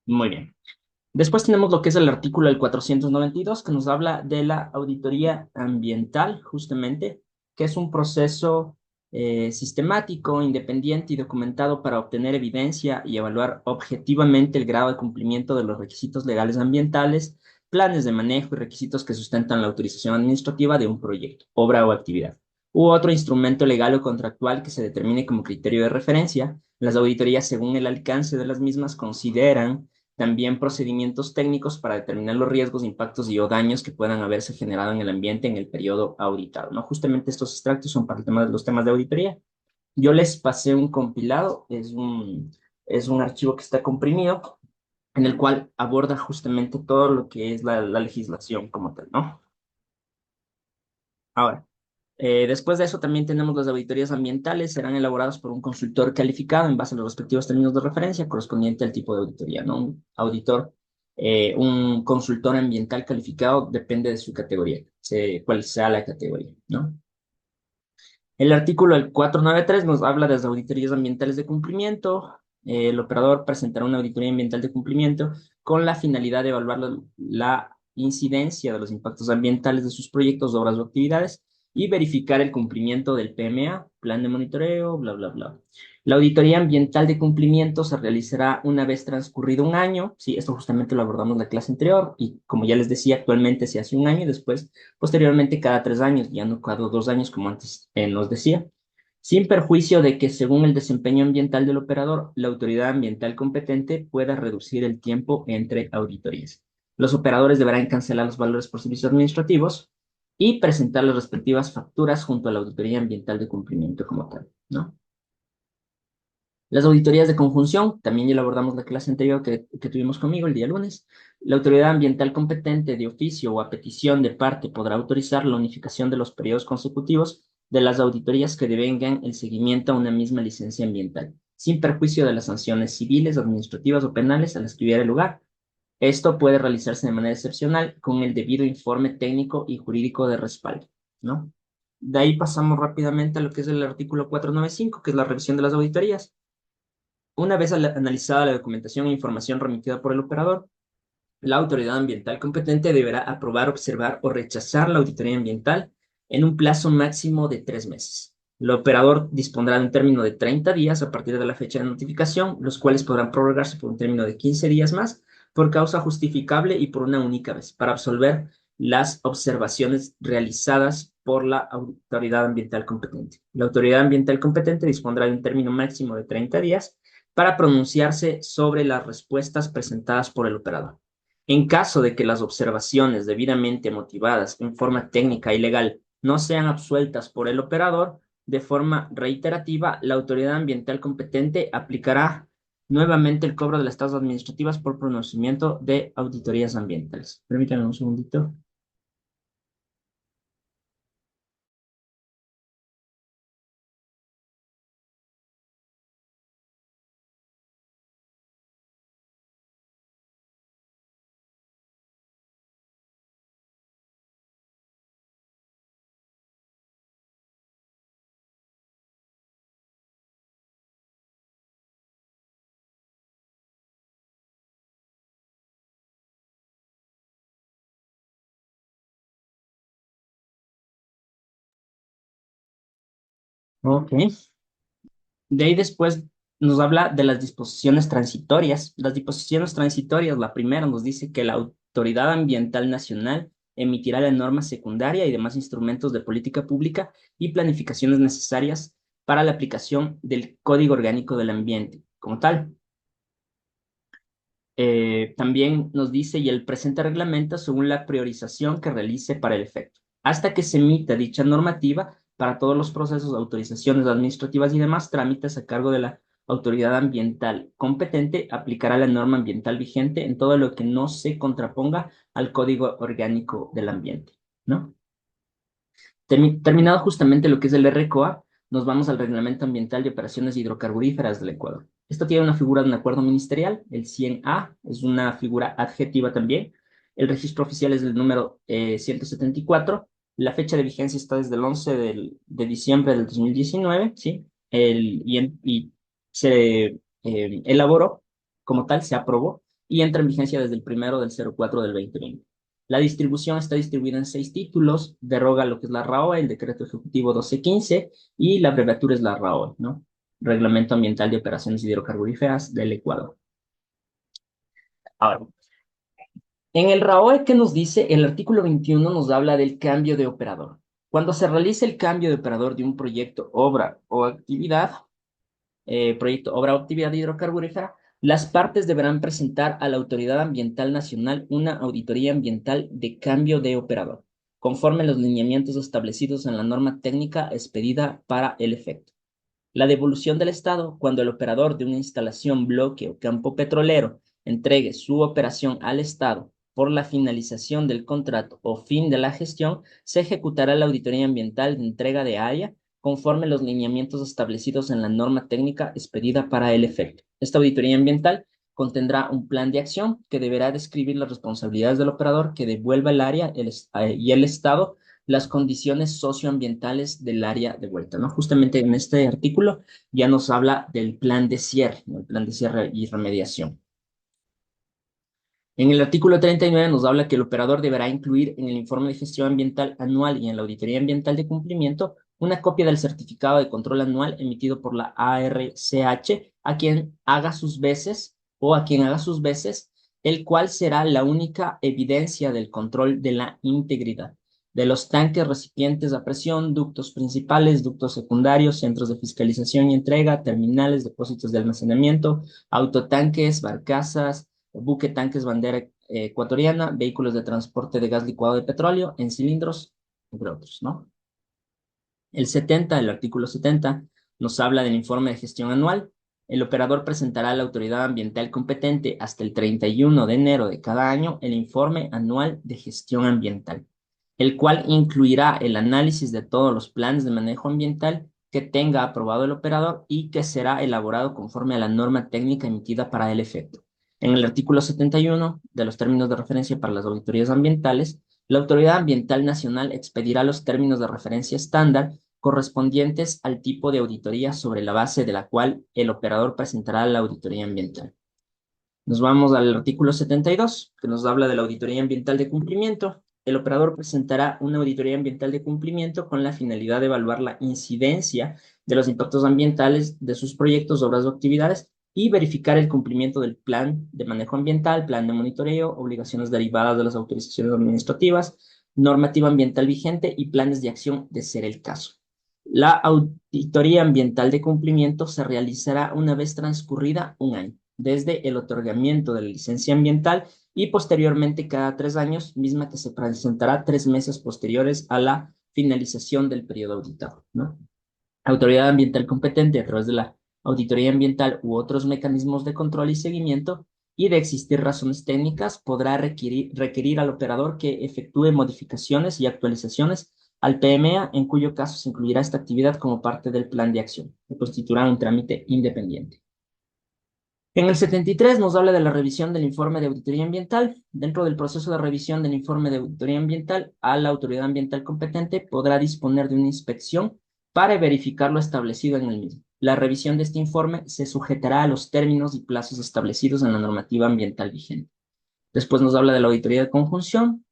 Muy bien. Después tenemos lo que es el artículo del 492 que nos habla de la auditoría ambiental, justamente, que es un proceso sistemático, independiente y documentado para obtener evidencia y evaluar objetivamente el grado de cumplimiento de los requisitos legales ambientales, planes de manejo y requisitos que sustentan la autorización administrativa de un proyecto, obra o actividad, u otro instrumento legal o contractual que se determine como criterio de referencia. Las auditorías, según el alcance de las mismas, consideran también procedimientos técnicos para determinar los riesgos, impactos y o daños que puedan haberse generado en el ambiente en el periodo auditado, ¿no? Justamente estos extractos son para el tema de los temas de auditoría. Yo les pasé un compilado, es un archivo que está comprimido, en el cual aborda justamente todo lo que es la legislación como tal, ¿no? Ahora, después de eso también tenemos las auditorías ambientales, serán elaboradas por un consultor calificado en base a los respectivos términos de referencia correspondiente al tipo de auditoría, ¿no? Un auditor, un consultor ambiental calificado depende de su categoría, cuál sea la categoría, ¿no? El artículo del 493 nos habla de las auditorías ambientales de cumplimiento. El operador presentará una auditoría ambiental de cumplimiento con la finalidad de evaluar la incidencia de los impactos ambientales de sus proyectos, obras o actividades y verificar el cumplimiento del PMA, plan de monitoreo, bla, bla, bla. La auditoría ambiental de cumplimiento se realizará una vez transcurrido un año. Sí, esto justamente lo abordamos en la clase anterior y como ya les decía, actualmente se hace un año y después posteriormente cada 3 años, ya no cada 2 años como antes nos decía, sin perjuicio de que según el desempeño ambiental del operador, la autoridad ambiental competente pueda reducir el tiempo entre auditorías. Los operadores deberán cancelar los valores por servicios administrativos y presentar las respectivas facturas junto a la auditoría ambiental de cumplimiento como tal, ¿no? Las auditorías de conjunción, también ya lo abordamos la clase anterior que tuvimos conmigo el día lunes. La autoridad ambiental competente de oficio o a petición de parte podrá autorizar la unificación de los periodos consecutivos de las auditorías que devengan el seguimiento a una misma licencia ambiental, sin perjuicio de las sanciones civiles, administrativas o penales a las que hubiera lugar. Esto puede realizarse de manera excepcional con el debido informe técnico y jurídico de respaldo, ¿no? De ahí pasamos rápidamente a lo que es el artículo 495, que es la revisión de las auditorías. Una vez analizada la documentación e información remitida por el operador, la autoridad ambiental competente deberá aprobar, observar o rechazar la auditoría ambiental en un plazo máximo de 3 meses. El operador dispondrá de un término de 30 días a partir de la fecha de notificación, los cuales podrán prorrogarse por un término de 15 días más por causa justificable y por una única vez, para absolver las observaciones realizadas por la autoridad ambiental competente. La autoridad ambiental competente dispondrá de un término máximo de 30 días para pronunciarse sobre las respuestas presentadas por el operador. En caso de que las observaciones debidamente motivadas en forma técnica y legal no sean absueltas por el operador, de forma reiterativa, la autoridad ambiental competente aplicará nuevamente el cobro de las tasas administrativas por pronunciamiento de auditorías ambientales. Permítanme un segundito. Ok. De ahí después nos habla de las disposiciones transitorias. Las disposiciones transitorias, la primera nos dice que la Autoridad Ambiental Nacional emitirá la norma secundaria y demás instrumentos de política pública y planificaciones necesarias para la aplicación del Código Orgánico del Ambiente como tal. También nos dice, y el presente reglamento según la priorización que realice para el efecto, hasta que se emita dicha normativa para todos los procesos, autorizaciones administrativas y demás trámites a cargo de la autoridad ambiental competente, aplicará la norma ambiental vigente en todo lo que no se contraponga al Código Orgánico del Ambiente, ¿no? Terminado justamente lo que es el RCOA, nos vamos al Reglamento Ambiental de Operaciones Hidrocarburíferas del Ecuador. Esto tiene una figura de un acuerdo ministerial, el 100A, es una figura adjetiva también. El registro oficial es el número 174. La fecha de vigencia está desde el 11 de diciembre del 2019, ¿sí? Y se elaboró como tal, se aprobó y entra en vigencia desde el 1 del 04 del 2020. La distribución está distribuida en 6 títulos, deroga lo que es la RAOE, el Decreto Ejecutivo 1215, y la abreviatura es la RAOE, ¿no? Reglamento Ambiental de Operaciones Hidrocarburíferas del Ecuador. Ahora, en el RAOE, ¿qué nos dice? El artículo 21 nos habla del cambio de operador. Cuando se realice el cambio de operador de un proyecto, obra o actividad, proyecto, obra o actividad hidrocarburífera, las partes deberán presentar a la Autoridad Ambiental Nacional una auditoría ambiental de cambio de operador, conforme a los lineamientos establecidos en la norma técnica expedida para el efecto. La devolución del Estado, cuando el operador de una instalación, bloque o campo petrolero entregue su operación al Estado por la finalización del contrato o fin de la gestión, se ejecutará la auditoría ambiental de entrega de área conforme a los lineamientos establecidos en la norma técnica expedida para el efecto. Esta auditoría ambiental contendrá un plan de acción que deberá describir las responsabilidades del operador que devuelva el área y el Estado las condiciones socioambientales del área de vuelta, ¿no? Justamente en este artículo ya nos habla del plan de cierre, ¿no? El plan de cierre y remediación. En el artículo 39 nos habla que el operador deberá incluir en el informe de gestión ambiental anual y en la auditoría ambiental de cumplimiento una copia del certificado de control anual emitido por la ARCH a quien haga sus veces o a quien haga sus veces, el cual será la única evidencia del control de la integridad de los tanques, recipientes a presión, ductos principales, ductos secundarios, centros de fiscalización y entrega, terminales, depósitos de almacenamiento, autotanques, barcazas, buque tanques bandera ecuatoriana, vehículos de transporte de gas licuado de petróleo en cilindros, entre otros, ¿no? El artículo 70, nos habla del informe de gestión anual. El operador presentará a la autoridad ambiental competente hasta el 31 de enero de cada año el informe anual de gestión ambiental, el cual incluirá el análisis de todos los planes de manejo ambiental que tenga aprobado el operador y que será elaborado conforme a la norma técnica emitida para el efecto. En el artículo 71 de los términos de referencia para las auditorías ambientales, la Autoridad Ambiental Nacional expedirá los términos de referencia estándar correspondientes al tipo de auditoría sobre la base de la cual el operador presentará la auditoría ambiental. Nos vamos al artículo 72, que nos habla de la auditoría ambiental de cumplimiento. El operador presentará una auditoría ambiental de cumplimiento con la finalidad de evaluar la incidencia de los impactos ambientales de sus proyectos, obras o actividades y verificar el cumplimiento del plan de manejo ambiental, plan de monitoreo, obligaciones derivadas de las autorizaciones administrativas, normativa ambiental vigente y planes de acción de ser el caso. La auditoría ambiental de cumplimiento se realizará una vez transcurrida un año desde el otorgamiento de la licencia ambiental y posteriormente cada 3 años, misma que se presentará 3 meses posteriores a la finalización del periodo auditado, ¿no? Autoridad ambiental competente a través de la auditoría ambiental u otros mecanismos de control y seguimiento y de existir razones técnicas, podrá requerir al operador que efectúe modificaciones y actualizaciones al PMA, en cuyo caso se incluirá esta actividad como parte del plan de acción, que constituirá un trámite independiente. En el 73 nos habla de la revisión del informe de auditoría ambiental. Dentro del proceso de revisión del informe de auditoría ambiental, a la autoridad ambiental competente podrá disponer de una inspección para verificar lo establecido en el mismo. La revisión de este informe se sujetará a los términos y plazos establecidos en la normativa ambiental vigente. Después nos habla de la auditoría de conjunción,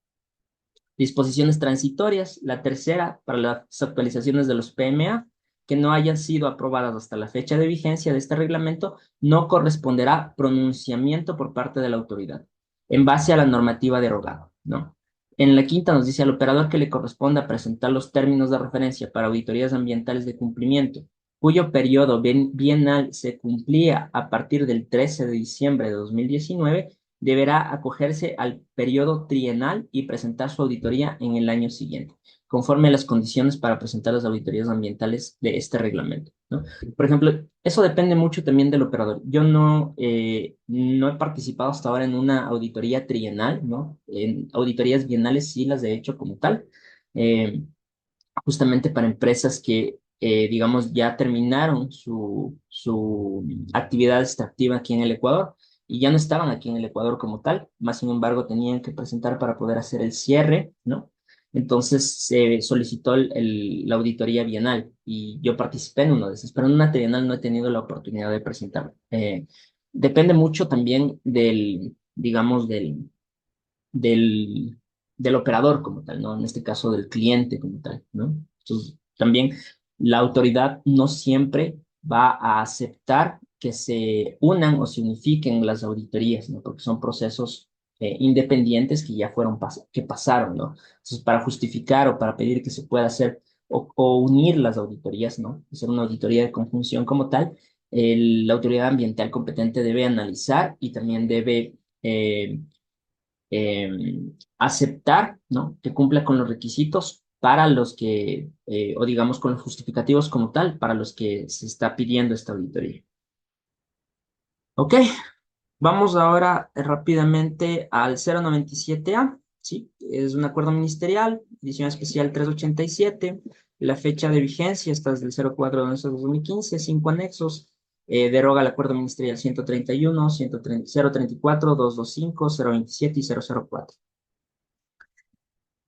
disposiciones transitorias, la tercera para las actualizaciones de los PMA que no hayan sido aprobadas hasta la fecha de vigencia de este reglamento, no corresponderá pronunciamiento por parte de la autoridad, en base a la normativa derogada, ¿no? En la quinta nos dice al operador que le corresponda presentar los términos de referencia para auditorías ambientales de cumplimiento, cuyo periodo bienal se cumplía a partir del 13 de diciembre de 2019, deberá acogerse al periodo trienal y presentar su auditoría en el año siguiente, conforme a las condiciones para presentar las auditorías ambientales de este reglamento, ¿no? Por ejemplo, eso depende mucho también del operador. Yo no he participado hasta ahora en una auditoría trienal, ¿no? En auditorías bienales sí las he hecho como tal, eh, justamente para empresas que, digamos, ya terminaron su actividad extractiva aquí en el Ecuador y ya no estaban aquí en el Ecuador como tal, más sin embargo tenían que presentar para poder hacer el cierre, ¿no? Entonces se solicitó la auditoría bienal y yo participé en uno de esos, pero en una trienal no he tenido la oportunidad de presentar. Depende mucho también digamos, del, del operador como tal, ¿no? En este caso del cliente como tal, ¿no? Entonces, también la autoridad no siempre va a aceptar que se unan o se unifiquen las auditorías, ¿no? Porque son procesos independientes que ya que pasaron, ¿no? Entonces, para justificar o para pedir que se pueda hacer o unir las auditorías, ¿no? Hacer una auditoría de conjunción como tal, la autoridad ambiental competente debe analizar y también debe eh, aceptar, ¿no? Que cumpla con los requisitos para los que, o digamos con los justificativos como tal, para los que se está pidiendo esta auditoría. Ok, vamos ahora rápidamente al 097A, ¿sí? Es un acuerdo ministerial, edición especial 387. La fecha de vigencia está desde el 04/11/2015, 5 anexos. Deroga el acuerdo ministerial 131, 034, 225, 027 y 004.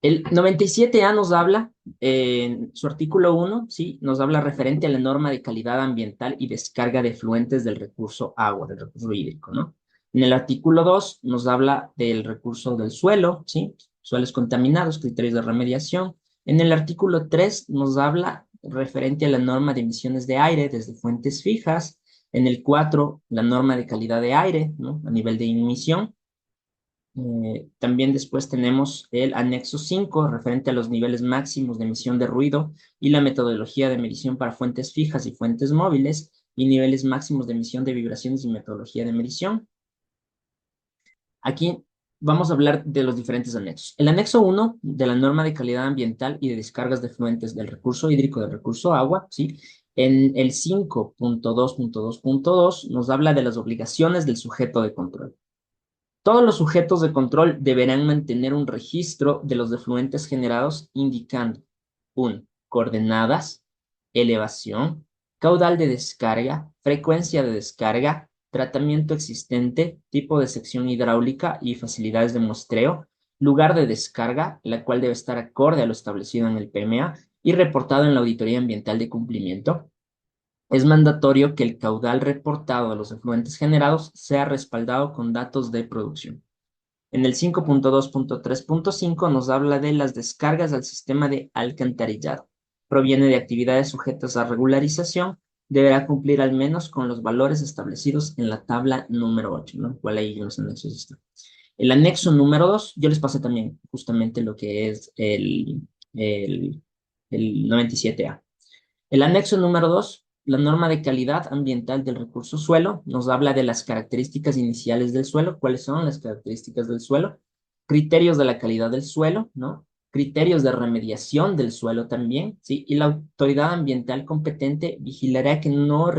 El 97A nos habla, en su artículo 1, ¿sí? Nos habla referente a la norma de calidad ambiental y descarga de efluentes del recurso agua, del recurso hídrico, ¿no? En el artículo 2 nos habla del recurso del suelo, ¿sí? Suelos contaminados, criterios de remediación. En el artículo 3 nos habla referente a la norma de emisiones de aire desde fuentes fijas. En el 4, la norma de calidad de aire, ¿no? A nivel de emisión. También después tenemos el anexo 5 referente a los niveles máximos de emisión de ruido y la metodología de medición para fuentes fijas y fuentes móviles, y niveles máximos de emisión de vibraciones y metodología de medición. Aquí vamos a hablar de los diferentes anexos. El anexo 1 de la norma de calidad ambiental y de descargas de efluentes del recurso hídrico, del recurso agua, ¿sí? En el 5.2.2.2 nos habla de las obligaciones del sujeto de control. Todos los sujetos de control deberán mantener un registro de los efluentes generados indicando coordenadas, elevación, caudal de descarga, frecuencia de descarga, tratamiento existente, tipo de sección hidráulica y facilidades de muestreo, lugar de descarga, la cual debe estar acorde a lo establecido en el PMA y reportado en la auditoría ambiental de cumplimiento. Es mandatorio que el caudal reportado de los efluentes generados sea respaldado con datos de producción. En el 5.2.3.5 nos habla de las descargas al sistema de alcantarillado. Proviene de actividades sujetas a regularización. Deberá cumplir al menos con los valores establecidos en la tabla número 8, ¿no? Cuál ahí en los anexos está. El anexo número 2, yo les pasé también justamente lo que es el, el 97A. El anexo número 2, la norma de calidad ambiental del recurso suelo, nos habla de las características iniciales del suelo. ¿Cuáles son las características del suelo? Criterios de la calidad del suelo, ¿no? Criterios de remediación del suelo también, ¿sí? Y la autoridad ambiental competente vigilará que no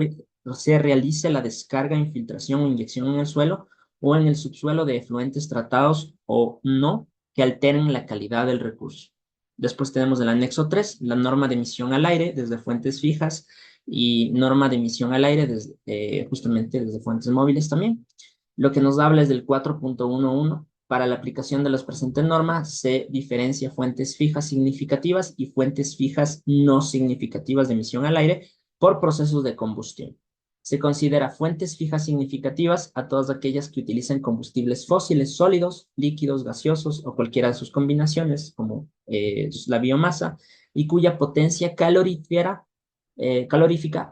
se realice la descarga, infiltración o inyección en el suelo o en el subsuelo de efluentes tratados o no que alteren la calidad del recurso. Después tenemos el anexo 3, la norma de emisión al aire desde fuentes fijas y norma de emisión al aire justamente desde fuentes móviles también. Lo que nos habla es del 4.11. Para la aplicación de las presentes normas se diferencia fuentes fijas significativas y fuentes fijas no significativas de emisión al aire por procesos de combustión. Se considera fuentes fijas significativas a todas aquellas que utilizan combustibles fósiles sólidos, líquidos, gaseosos o cualquiera de sus combinaciones, como la biomasa, y cuya potencia calorífica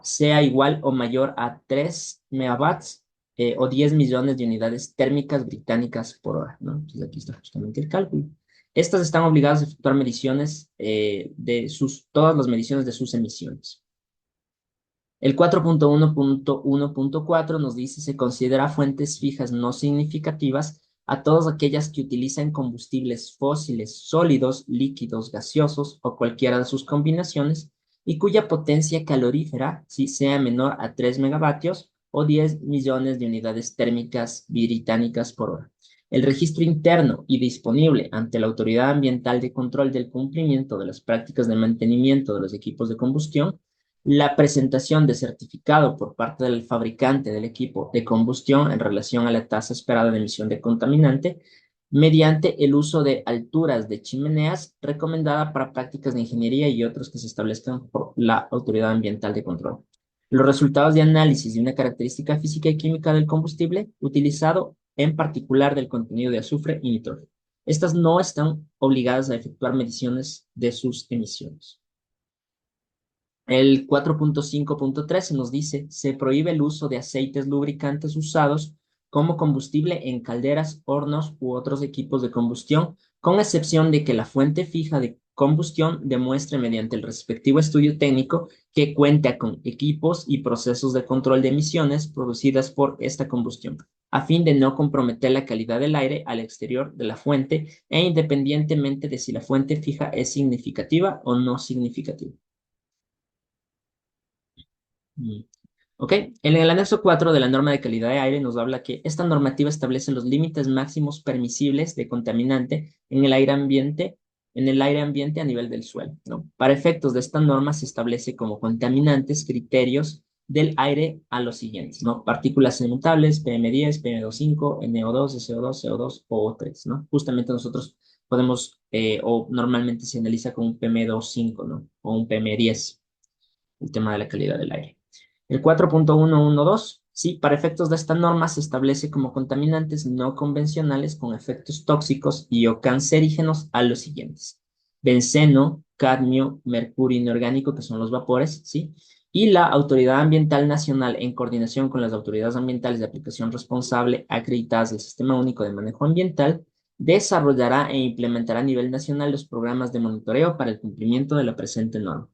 sea igual o mayor a 3 megawatts o 10 millones de unidades térmicas británicas por hora, ¿no? Entonces aquí está justamente el cálculo. Estas están obligadas a efectuar mediciones todas las mediciones de sus emisiones. El 4.1.1.4 nos dice se considera fuentes fijas no significativas a todas aquellas que utilizan combustibles fósiles sólidos, líquidos, gaseosos o cualquiera de sus combinaciones y cuya potencia calorífera sea menor a 3 megavatios o 10 millones de unidades térmicas británicas por hora. El registro interno y disponible ante la Autoridad Ambiental de Control del Cumplimiento de las Prácticas de Mantenimiento de los Equipos de Combustión, la presentación de certificado por parte del fabricante del equipo de combustión en relación a la tasa esperada de emisión de contaminante mediante el uso de alturas de chimeneas recomendada para prácticas de ingeniería y otros que se establezcan por la Autoridad Ambiental de Control. Los resultados de análisis de una característica física y química del combustible utilizado en particular del contenido de azufre y nitrógeno. Estas no están obligadas a efectuar mediciones de sus emisiones. El 4.5.13 nos dice, se prohíbe el uso de aceites lubricantes usados como combustible en calderas, hornos u otros equipos de combustión, con excepción de que la fuente fija de combustión demuestre mediante el respectivo estudio técnico que cuenta con equipos y procesos de control de emisiones producidas por esta combustión, a fin de no comprometer la calidad del aire al exterior de la fuente e independientemente de si la fuente fija es significativa o no significativa. Mm. Ok, en el anexo 4 de la norma de calidad de aire nos habla que esta normativa establece los límites máximos permisibles de contaminante en el aire ambiente a nivel del suelo, ¿no? Para efectos de esta norma se establece como contaminantes criterios del aire a los siguientes, ¿no? Partículas inmutables, PM10, PM2.5, NO2, SO2, CO2 o O3, ¿no? Justamente nosotros podemos, o normalmente se analiza con un PM2.5, ¿no? O un PM10, el tema de la calidad del aire. El 4.112, sí, para efectos de esta norma se establece como contaminantes no convencionales con efectos tóxicos y o cancerígenos a los siguientes: benceno, cadmio, mercurio inorgánico, que son los vapores, ¿sí? Y la Autoridad Ambiental Nacional, en coordinación con las autoridades ambientales de aplicación responsable acreditadas del Sistema Único de Manejo Ambiental, desarrollará e implementará a nivel nacional los programas de monitoreo para el cumplimiento de la presente norma.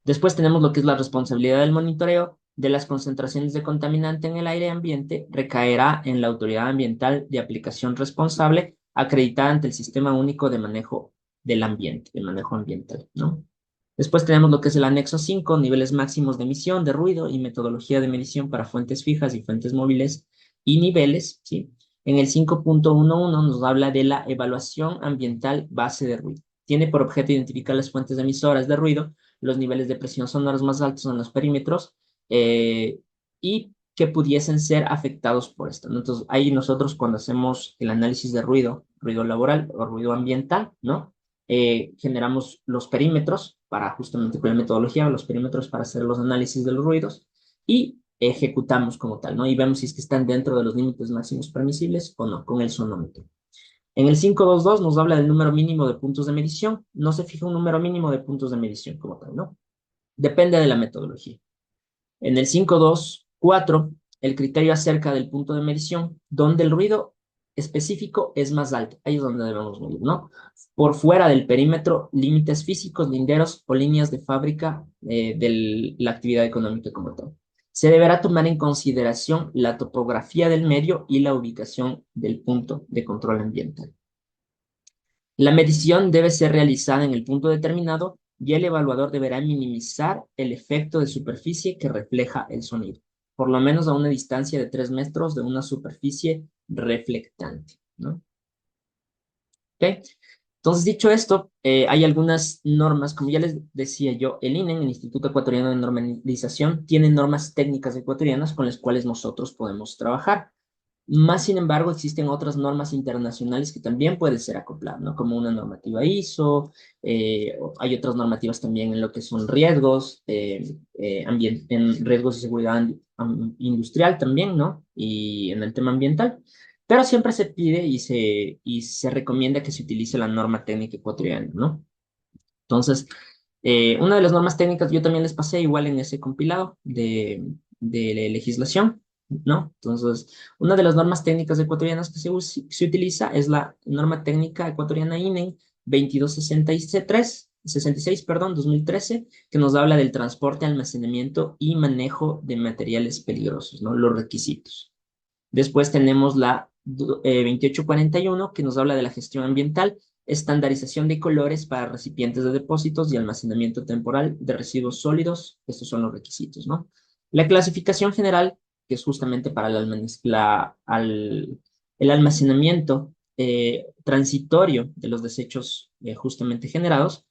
Después tenemos lo que es la responsabilidad del monitoreo de las concentraciones de contaminante en el aire ambiente, recaerá en la autoridad ambiental de aplicación responsable acreditada ante el Sistema Único de Manejo del Ambiente, de manejo ambiental, ¿no? Después tenemos lo que es el anexo 5, niveles máximos de emisión, de ruido y metodología de medición para fuentes fijas y fuentes móviles y niveles, ¿sí? En el 5.11 nos habla de la evaluación ambiental base de ruido. Tiene por objeto identificar las fuentes emisoras de ruido, los niveles de presión sonoros más altos en los perímetros y que pudiesen ser afectados por esto, ¿no? Entonces, ahí nosotros cuando hacemos el análisis de ruido, ruido laboral o ruido ambiental, ¿no? Generamos los perímetros para justamente con la metodología, los perímetros para hacer los análisis de los ruidos y ejecutamos como tal, ¿no? Y vemos si es que están dentro de los límites máximos permisibles o no, con el sonómetro. En el 522 nos habla del número mínimo de puntos de medición. No se fija un número mínimo de puntos de medición como tal, ¿no? Depende de la metodología. En el 524, el criterio acerca del punto de medición, donde el ruido específico es más alto. Ahí es donde debemos medir, ¿no? Por fuera del perímetro, límites físicos, linderos o líneas de fábrica de la actividad económica como tal. Se deberá tomar en consideración la topografía del medio y la ubicación del punto de control ambiental. La medición debe ser realizada en el punto determinado y el evaluador deberá minimizar el efecto de superficie que refleja el sonido, por lo menos a una distancia de 3 metros de una superficie reflectante, ¿no? ¿Ok? Entonces, dicho esto, hay algunas normas, como ya les decía yo, el INE, el Instituto Ecuatoriano de Normalización, tiene normas técnicas ecuatorianas con las cuales nosotros podemos trabajar. Más sin embargo, existen otras normas internacionales que también pueden ser acopladas, ¿no? Como una normativa ISO, hay otras normativas también en lo que son riesgos, en riesgos de seguridad industrial también, ¿no? Y en el tema ambiental. Pero siempre se pide y se recomienda que se utilice la norma técnica ecuatoriana, ¿no? Entonces, una de las normas técnicas yo también les pasé igual en ese compilado de legislación, ¿no? Entonces, una de las normas técnicas ecuatorianas que se utiliza es la norma técnica ecuatoriana INE 2266, perdón, 2013, que nos habla del transporte, almacenamiento y manejo de materiales peligrosos, ¿no? Los requisitos. Después tenemos la 2841, que nos habla de la gestión ambiental, estandarización de colores para recipientes de depósitos y almacenamiento temporal de residuos sólidos. Estos son los requisitos, ¿no? La clasificación general, que es justamente para el almacenamiento transitorio de los desechos justamente generados.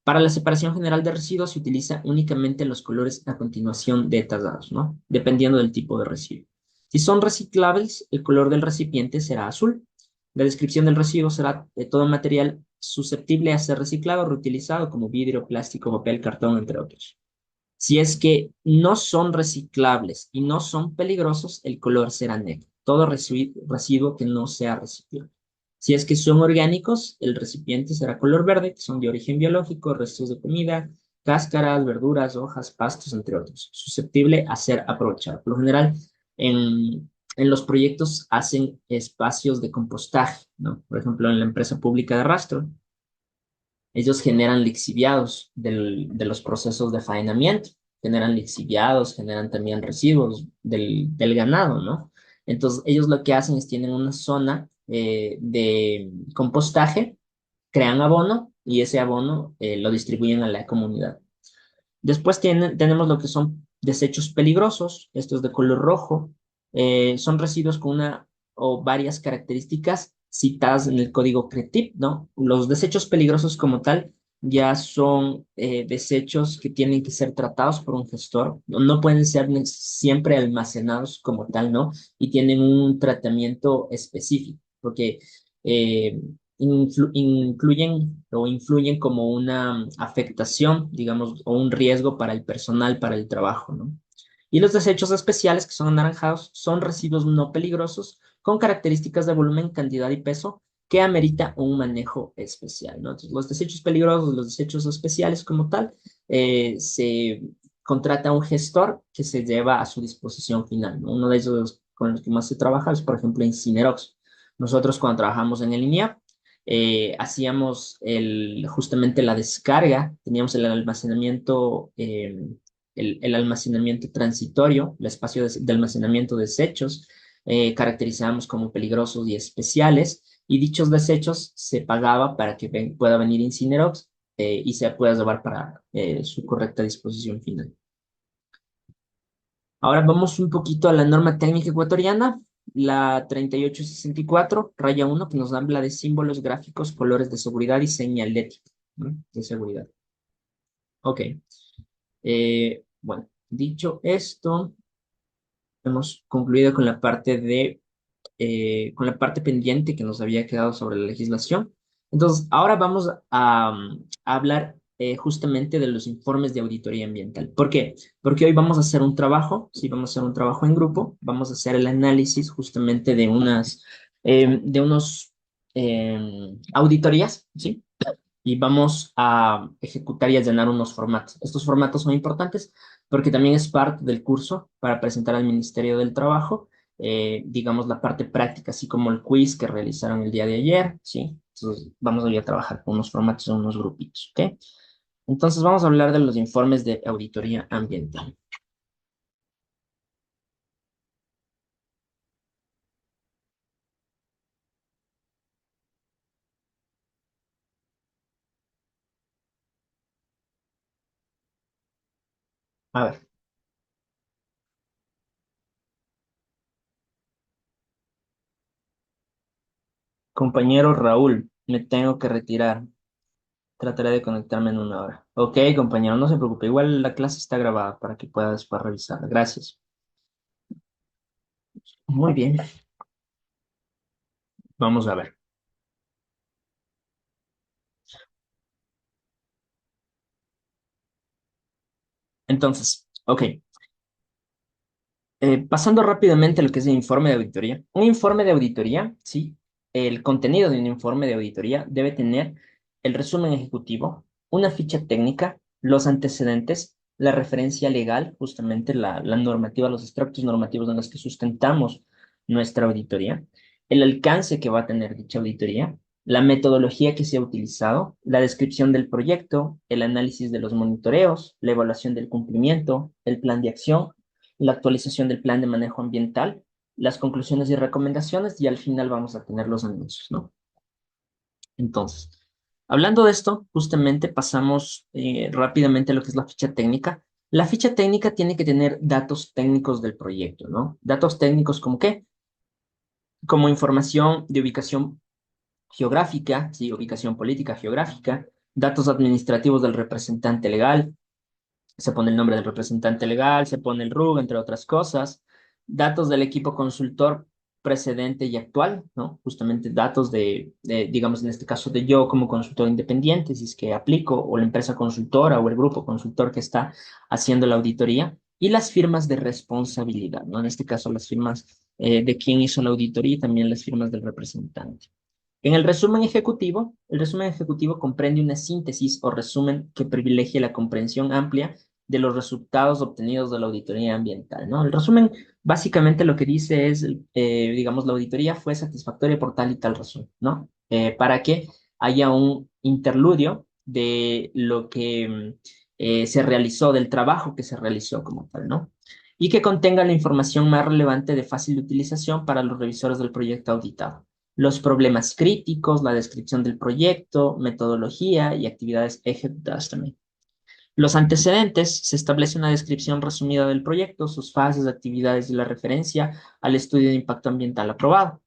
Para la separación general de residuos se utiliza únicamente los colores a continuación detallados, ¿no? Dependiendo del tipo de residuo. Si son reciclables, el color del recipiente será azul. La descripción del residuo será de todo material susceptible a ser reciclado o reutilizado, como vidrio, plástico, papel, cartón, entre otros. Si es que no son reciclables y no son peligrosos, el color será negro. Todo residuo que no sea reciclable. Si es que son orgánicos, el recipiente será color verde, que son de origen biológico, restos de comida, cáscaras, verduras, hojas, pastos, entre otros, susceptible a ser aprovechado. Por lo general, en los proyectos hacen espacios de compostaje, ¿no? Por ejemplo, en la empresa pública de rastro, ellos generan lixiviados de los procesos de faenamiento, generan lixiviados, generan también residuos del ganado, ¿no? Entonces, ellos lo que hacen es tienen una zona de compostaje, crean abono y ese abono lo distribuyen a la comunidad. Después tenemos lo que son desechos peligrosos, estos de color rojo, son residuos con una o varias características citadas en el código CRETIP, ¿no? Los desechos peligrosos como tal ya son desechos que tienen que ser tratados por un gestor, no pueden ser siempre almacenados como tal, ¿no? Y tienen un tratamiento específico, porque eh, incluyen o influyen como una afectación, digamos, o un riesgo para el personal, para el trabajo, ¿no? Y los desechos especiales, que son anaranjados, son residuos no peligrosos con características de volumen, cantidad y peso que amerita un manejo especial, ¿no? Entonces, los desechos peligrosos, los desechos especiales como tal, se contrata un gestor que se lleva a su disposición final, ¿no? Uno de ellos con los que más se trabaja es, por ejemplo, Incinerox. Nosotros cuando trabajamos en el INEA, hacíamos justamente la descarga, teníamos el almacenamiento, el almacenamiento transitorio, el espacio de almacenamiento de desechos, caracterizábamos como peligrosos y especiales, y dichos desechos se pagaba para que pueda venir Incinerox y se pueda llevar para su correcta disposición final. Ahora vamos un poquito a la norma técnica ecuatoriana, la 3864, raya 1, que nos habla de símbolos gráficos, colores de seguridad y señalética, ¿no? De seguridad. Ok. Bueno, dicho esto, hemos concluido con la parte con la parte pendiente que nos había quedado sobre la legislación. Entonces, ahora vamos a hablar justamente de los informes de auditoría ambiental. ¿Por qué? Porque hoy vamos a hacer un trabajo, sí, vamos a hacer un trabajo en grupo, vamos a hacer el análisis justamente de unos auditorías, ¿sí? Y vamos a ejecutar y a llenar unos formatos. Estos formatos son importantes porque también es parte del curso para presentar al Ministerio del Trabajo, digamos, la parte práctica, así como el quiz que realizaron el día de ayer, ¿sí? Entonces, vamos a ir a trabajar con unos formatos en unos grupitos, ¿ok? Entonces, vamos a hablar de los informes de auditoría ambiental. A ver, compañero Raúl, me tengo que retirar. Trataré de conectarme en una hora. Ok, compañero, no se preocupe. Igual la clase está grabada para que pueda después revisarla. Gracias. Muy bien, vamos a ver. Entonces, ok, pasando rápidamente a lo que es el informe de auditoría. Un informe de auditoría, sí, el contenido de un informe de auditoría debe tener el resumen ejecutivo, una ficha técnica, los antecedentes, la referencia legal, justamente la normativa, los extractos normativos en los que sustentamos nuestra auditoría, el alcance que va a tener dicha auditoría, la metodología que se ha utilizado, la descripción del proyecto, el análisis de los monitoreos, la evaluación del cumplimiento, el plan de acción, la actualización del plan de manejo ambiental, las conclusiones y recomendaciones y al final vamos a tener los anuncios, ¿no? Entonces, hablando de esto, justamente pasamos rápidamente a lo que es la ficha técnica. La ficha técnica tiene que tener datos técnicos del proyecto, ¿no? Datos técnicos como qué? Como información de ubicación geográfica, sí, ubicación política geográfica, datos administrativos del representante legal, se pone el nombre del representante legal, se pone el RUG, entre otras cosas, datos del equipo consultor. precedente y actual, ¿no? Justamente datos digamos, en este caso de yo como consultor independiente, si es que aplico, o la empresa consultora o el grupo consultor que está haciendo la auditoría, y las firmas de responsabilidad, ¿no? En este caso, las firmas de quien hizo la auditoría y también las firmas del representante. En el resumen ejecutivo comprende una síntesis o resumen que privilegia la comprensión amplia de los resultados obtenidos de la auditoría ambiental, ¿no? El resumen básicamente lo que dice es, digamos, la auditoría fue satisfactoria por tal y tal razón, ¿no? Para que haya un interludio de lo que se realizó, del trabajo que se realizó como tal, ¿no? Y que contenga la información más relevante de fácil utilización para los revisores del proyecto auditado, los problemas críticos, la descripción del proyecto, metodología y actividades ejecutadas también. Los antecedentes, se establece una descripción resumida del proyecto, sus fases, actividades y la referencia al estudio de impacto ambiental aprobado.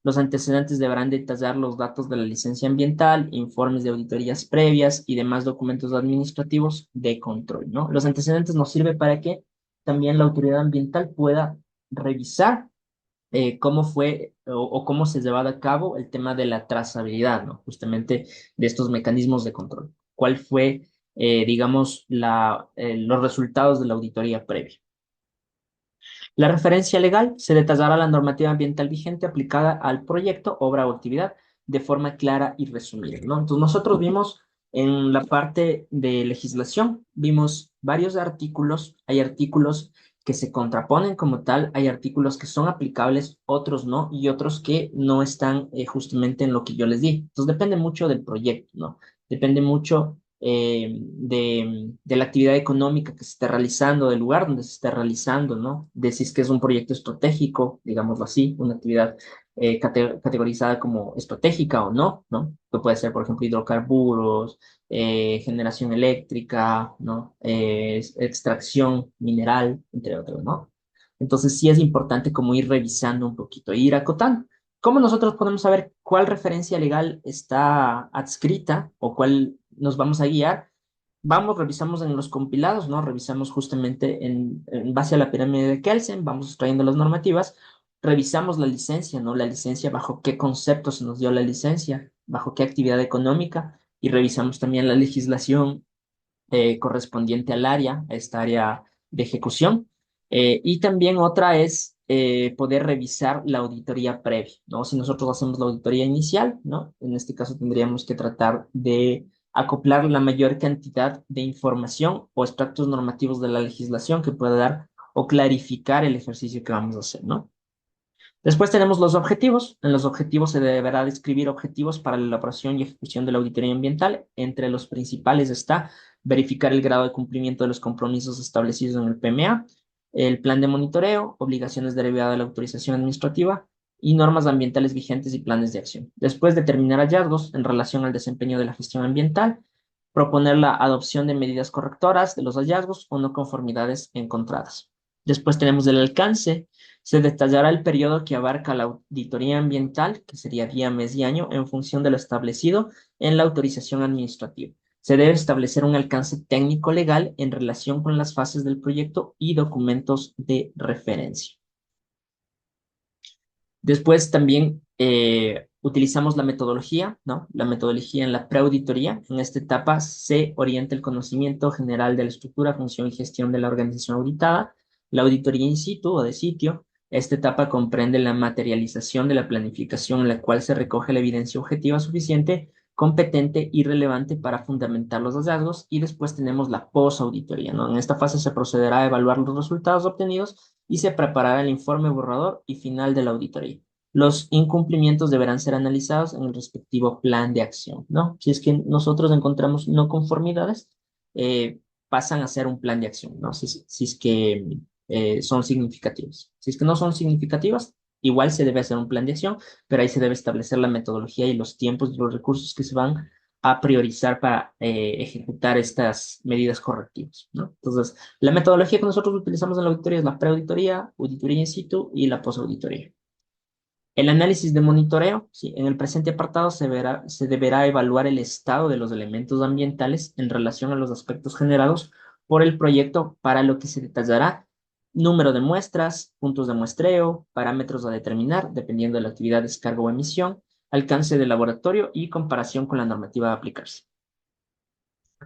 Los antecedentes deberán detallar los datos de la licencia ambiental, informes de auditorías previas y demás documentos administrativos de control, ¿no? Los antecedentes nos sirven para que también la autoridad ambiental pueda revisar cómo fue o cómo se llevaba a cabo el tema de la trazabilidad, ¿no? Justamente de estos mecanismos de control. ¿Cuál fue, digamos, los resultados de la auditoría previa? La referencia legal se detallará la normativa ambiental vigente aplicada al proyecto, obra o actividad de forma clara y resumida, ¿no? Entonces nosotros vimos en la parte de legislación, vimos varios artículos, hay artículos que se contraponen como tal, hay artículos que son aplicables, otros no, y otros que no están justamente en lo que yo les di. Entonces depende mucho del proyecto, ¿no? Depende mucho de la actividad económica que se esté realizando, del lugar donde se esté realizando, ¿no? De si es que es un proyecto estratégico, digámoslo así, una actividad categorizada como estratégica o no, ¿no? Que puede ser, por ejemplo, hidrocarburos, generación eléctrica, ¿no? Extracción mineral, entre otros, ¿no? Entonces sí es importante como ir revisando un poquito, ir acotando. ¿Cómo nosotros podemos saber cuál referencia legal está adscrita o cuál nos vamos a guiar? Vamos, revisamos en los compilados, ¿no? Revisamos justamente en base a la pirámide de Kelsen, vamos extrayendo las normativas, revisamos la licencia, ¿no? La licencia, bajo qué concepto se nos dio la licencia, bajo qué actividad económica, y revisamos también la legislación correspondiente al área, a esta área de ejecución. Y también otra es poder revisar la auditoría previa, ¿no? Si nosotros hacemos la auditoría inicial, ¿no? En este caso tendríamos que tratar de acoplar la mayor cantidad de información o extractos normativos de la legislación que pueda dar o clarificar el ejercicio que vamos a hacer, ¿no? Después tenemos los objetivos. En los objetivos se deberá describir objetivos para la elaboración y ejecución de la auditoría ambiental. Entre los principales está verificar el grado de cumplimiento de los compromisos establecidos en el PMA, el plan de monitoreo, obligaciones derivadas de la autorización administrativa y normas ambientales vigentes y planes de acción. Después determinar hallazgos en relación al desempeño de la gestión ambiental, proponer la adopción de medidas correctoras de los hallazgos o no conformidades encontradas. Después tenemos el alcance. Se detallará el periodo que abarca la auditoría ambiental, que sería día, mes y año, en función de lo establecido en la autorización administrativa. Se debe establecer un alcance técnico legal en relación con las fases del proyecto y documentos de referencia. Después también utilizamos la metodología, ¿no? La metodología en la preauditoría. En esta etapa se orienta el conocimiento general de la estructura, función y gestión de la organización auditada, la auditoría in situ o de sitio. Esta etapa comprende la materialización de la planificación en la cual se recoge la evidencia objetiva suficiente, competente y relevante para fundamentar los hallazgos, y después tenemos la posauditoría, ¿no? En esta fase se procederá a evaluar los resultados obtenidos y se preparará el informe borrador y final de la auditoría. Los incumplimientos deberán ser analizados en el respectivo plan de acción, ¿no? Si es que nosotros encontramos no conformidades, eh, pasan a ser un plan de acción, ¿no? Si es que son significativos. Si es que no son significativas, igual se debe hacer un plan de acción, pero ahí se debe establecer la metodología y los tiempos y los recursos que se van a priorizar para ejecutar estas medidas correctivas, ¿no? Entonces, la metodología que nosotros utilizamos en la auditoría es la preauditoría, auditoría in situ y la posauditoría. El análisis de monitoreo, sí, en el presente apartado se deberá evaluar el estado de los elementos ambientales en relación a los aspectos generados por el proyecto, para lo que se detallará número de muestras, puntos de muestreo, parámetros a determinar, dependiendo de la actividad, descarga o emisión, alcance del laboratorio y comparación con la normativa a aplicarse.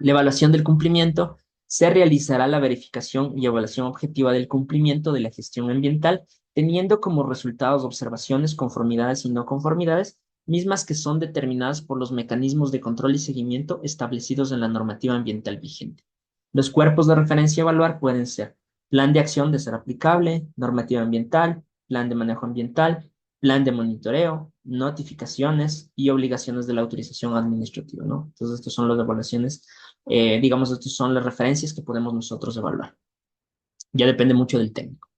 La evaluación del cumplimiento se realizará la verificación y evaluación objetiva del cumplimiento de la gestión ambiental, teniendo como resultados observaciones, conformidades y no conformidades, mismas que son determinadas por los mecanismos de control y seguimiento establecidos en la normativa ambiental vigente. Los cuerpos de referencia a evaluar pueden ser plan de acción de ser aplicable, normativa ambiental, plan de manejo ambiental, plan de monitoreo, notificaciones y obligaciones de la autorización administrativa, ¿no? Entonces, estas son las evaluaciones, digamos, estas son las referencias que podemos nosotros evaluar. Ya depende mucho del técnico.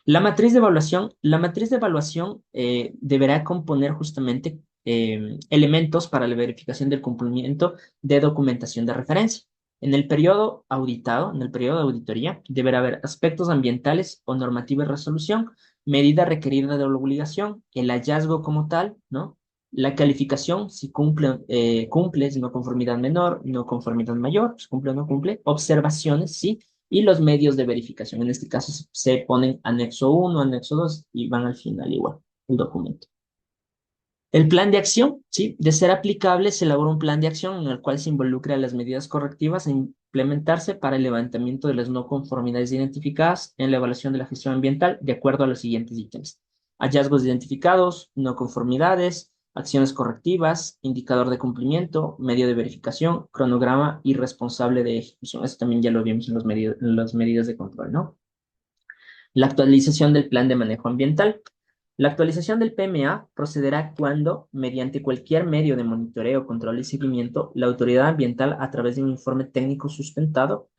La matriz de evaluación deberá componer justamente elementos para la verificación del cumplimiento de documentación de referencia. En el periodo auditado, en el periodo de auditoría, deberá haber aspectos ambientales o normativa de resolución, medida requerida de la obligación, el hallazgo como tal, ¿no? La calificación, si cumple, si no conformidad menor, no conformidad mayor, si cumple o no cumple, observaciones, sí, y los medios de verificación. En este caso se ponen anexo 1, anexo 2 y van al final igual, el documento. El plan de acción, sí, de ser aplicable, se elabora un plan de acción en el cual se involucra las medidas correctivas a implementarse para el levantamiento de las no conformidades identificadas en la evaluación de la gestión ambiental de acuerdo a los siguientes ítems. Hallazgos identificados, no conformidades, acciones correctivas, indicador de cumplimiento, medio de verificación, cronograma y responsable de ejecución. Eso también ya lo vimos en las medidas de control, ¿no? La actualización del plan de manejo ambiental. La actualización del PMA procederá cuando, mediante cualquier medio de monitoreo, control y seguimiento, la autoridad ambiental, a través de un informe técnico sustentado,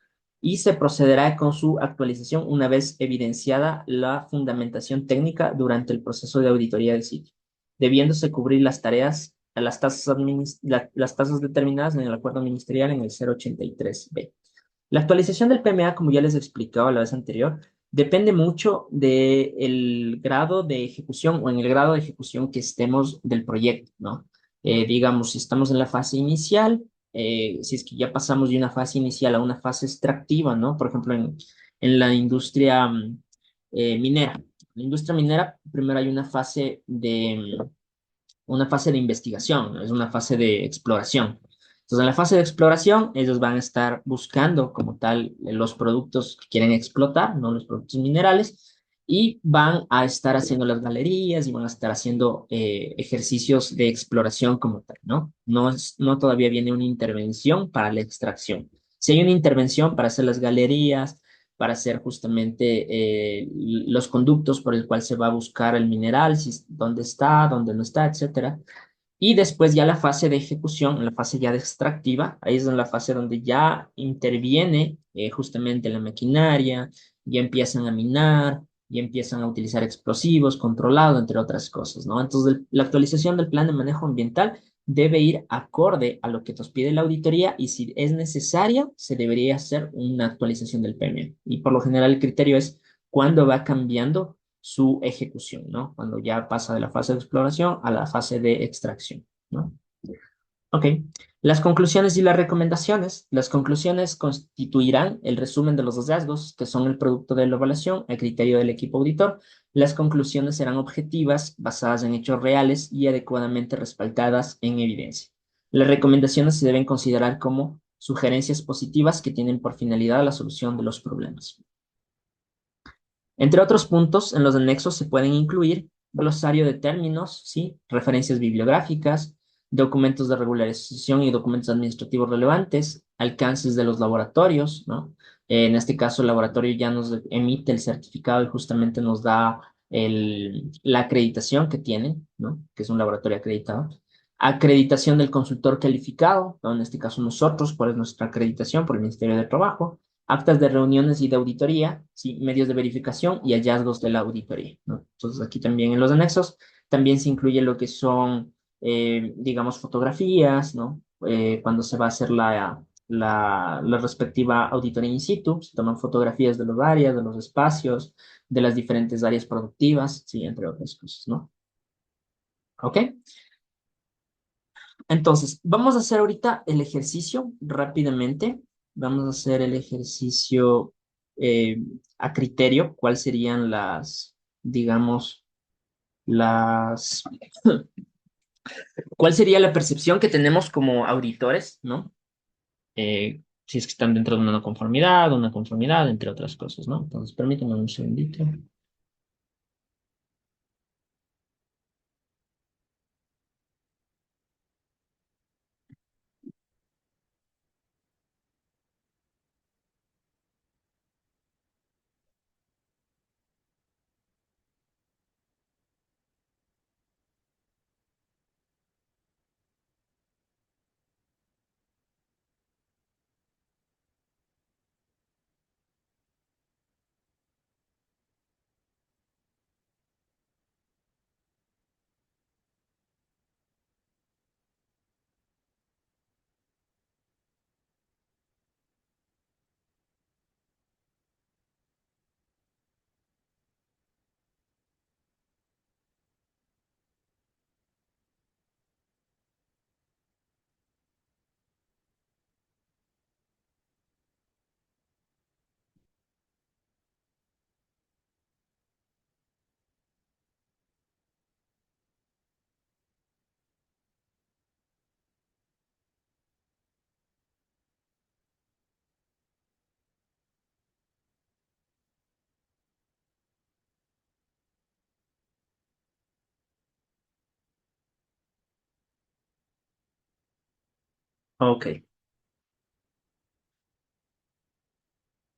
y se procederá con su actualización una vez evidenciada la fundamentación técnica durante el proceso de auditoría del sitio, debiéndose cubrir las tareas, las tasas determinadas en el acuerdo ministerial en el 083B. La actualización del PMA, como ya les explicaba la vez anterior, depende mucho del grado de ejecución o en el grado de ejecución que estemos del proyecto, ¿no? Digamos, si estamos en la fase inicial, si es que ya pasamos de una fase inicial a una fase extractiva, ¿no? Por ejemplo, en la industria minera. En la industria minera, primero hay una fase de investigación, ¿no? Es una fase de exploración. Entonces, en la fase de exploración, ellos van a estar buscando como tal los productos que quieren explotar, no los productos minerales, y van a estar haciendo las galerías y van a estar haciendo ejercicios de exploración como tal, ¿no? No todavía viene una intervención para la extracción. Si hay una intervención para hacer las galerías, para hacer justamente los conductos por el cual se va a buscar el mineral, si, dónde no está, etcétera. Y después ya la fase de ejecución, la fase ya de extractiva, ahí es en la fase donde ya interviene justamente la maquinaria, ya empiezan a minar, ya empiezan a utilizar explosivos controlados, entre otras cosas, ¿no? Entonces, la actualización del plan de manejo ambiental debe ir acorde a lo que nos pide la auditoría y si es necesaria, se debería hacer una actualización del PME. Y por lo general el criterio es cuando va cambiando su ejecución, ¿no? Cuando ya pasa de la fase de exploración a la fase de extracción, ¿no? Ok. Las conclusiones y las recomendaciones. Las conclusiones constituirán el resumen de los hallazgos, que son el producto de la evaluación, a criterio del equipo auditor. Las conclusiones serán objetivas, basadas en hechos reales y adecuadamente respaldadas en evidencia. Las recomendaciones se deben considerar como sugerencias positivas que tienen por finalidad la solución de los problemas. Entre otros puntos, en los anexos se pueden incluir glosario de términos, ¿sí? Referencias bibliográficas, documentos de regularización y documentos administrativos relevantes, alcances de los laboratorios, ¿no? En este caso, el laboratorio ya nos emite el certificado y justamente nos da la acreditación que tiene, ¿no? Que es un laboratorio acreditado. Acreditación del consultor calificado, ¿no? En este caso nosotros, ¿cuál es nuestra acreditación? Por el Ministerio de Trabajo. Actas de reuniones y de auditoría, ¿sí? Medios de verificación y hallazgos de la auditoría, ¿no? Entonces, aquí también en los anexos también se incluye lo que son, digamos, fotografías, ¿no? Cuando se va a hacer la respectiva auditoría in situ, se toman fotografías de los áreas, de los espacios, de las diferentes áreas productivas, ¿sí? Entre otras cosas, ¿no? ¿Ok? Entonces, vamos a hacer ahorita el ejercicio rápidamente. Vamos a hacer el ejercicio eh, a criterio cuáles serían digamos, las, cuál sería la percepción que tenemos como auditores, ¿no? Si es que están dentro de una conformidad, entre otras cosas, ¿no? Entonces, permítanme un segundito. Ok,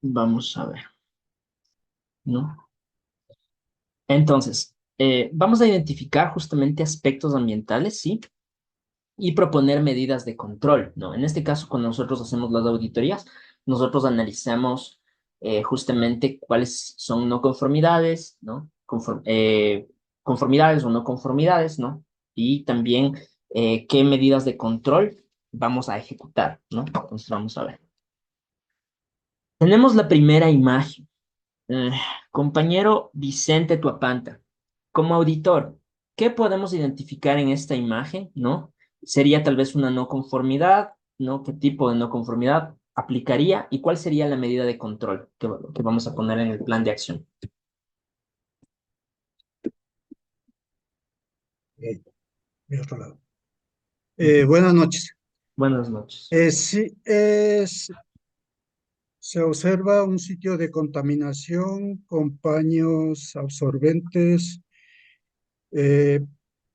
vamos a ver, ¿no? Entonces, vamos a identificar justamente aspectos ambientales, ¿sí? Y proponer medidas de control, ¿no? En este caso, cuando nosotros hacemos las auditorías, nosotros analizamos justamente cuáles son no conformidades, ¿no? Conformidades o no conformidades, ¿no? Y también qué medidas de control vamos a ejecutar, ¿no? Entonces, vamos a ver. Tenemos la primera imagen. Eh, Compañero Vicente Tuapanta, como auditor, ¿qué podemos identificar en esta imagen, no? ¿Sería tal vez una no conformidad, no? ¿Qué tipo de no conformidad aplicaría y cuál sería la medida de control que vamos a poner en el plan de acción? Mi otro lado. Buenas noches. Buenas noches. Sí, se observa un sitio de contaminación con paños absorbentes eh,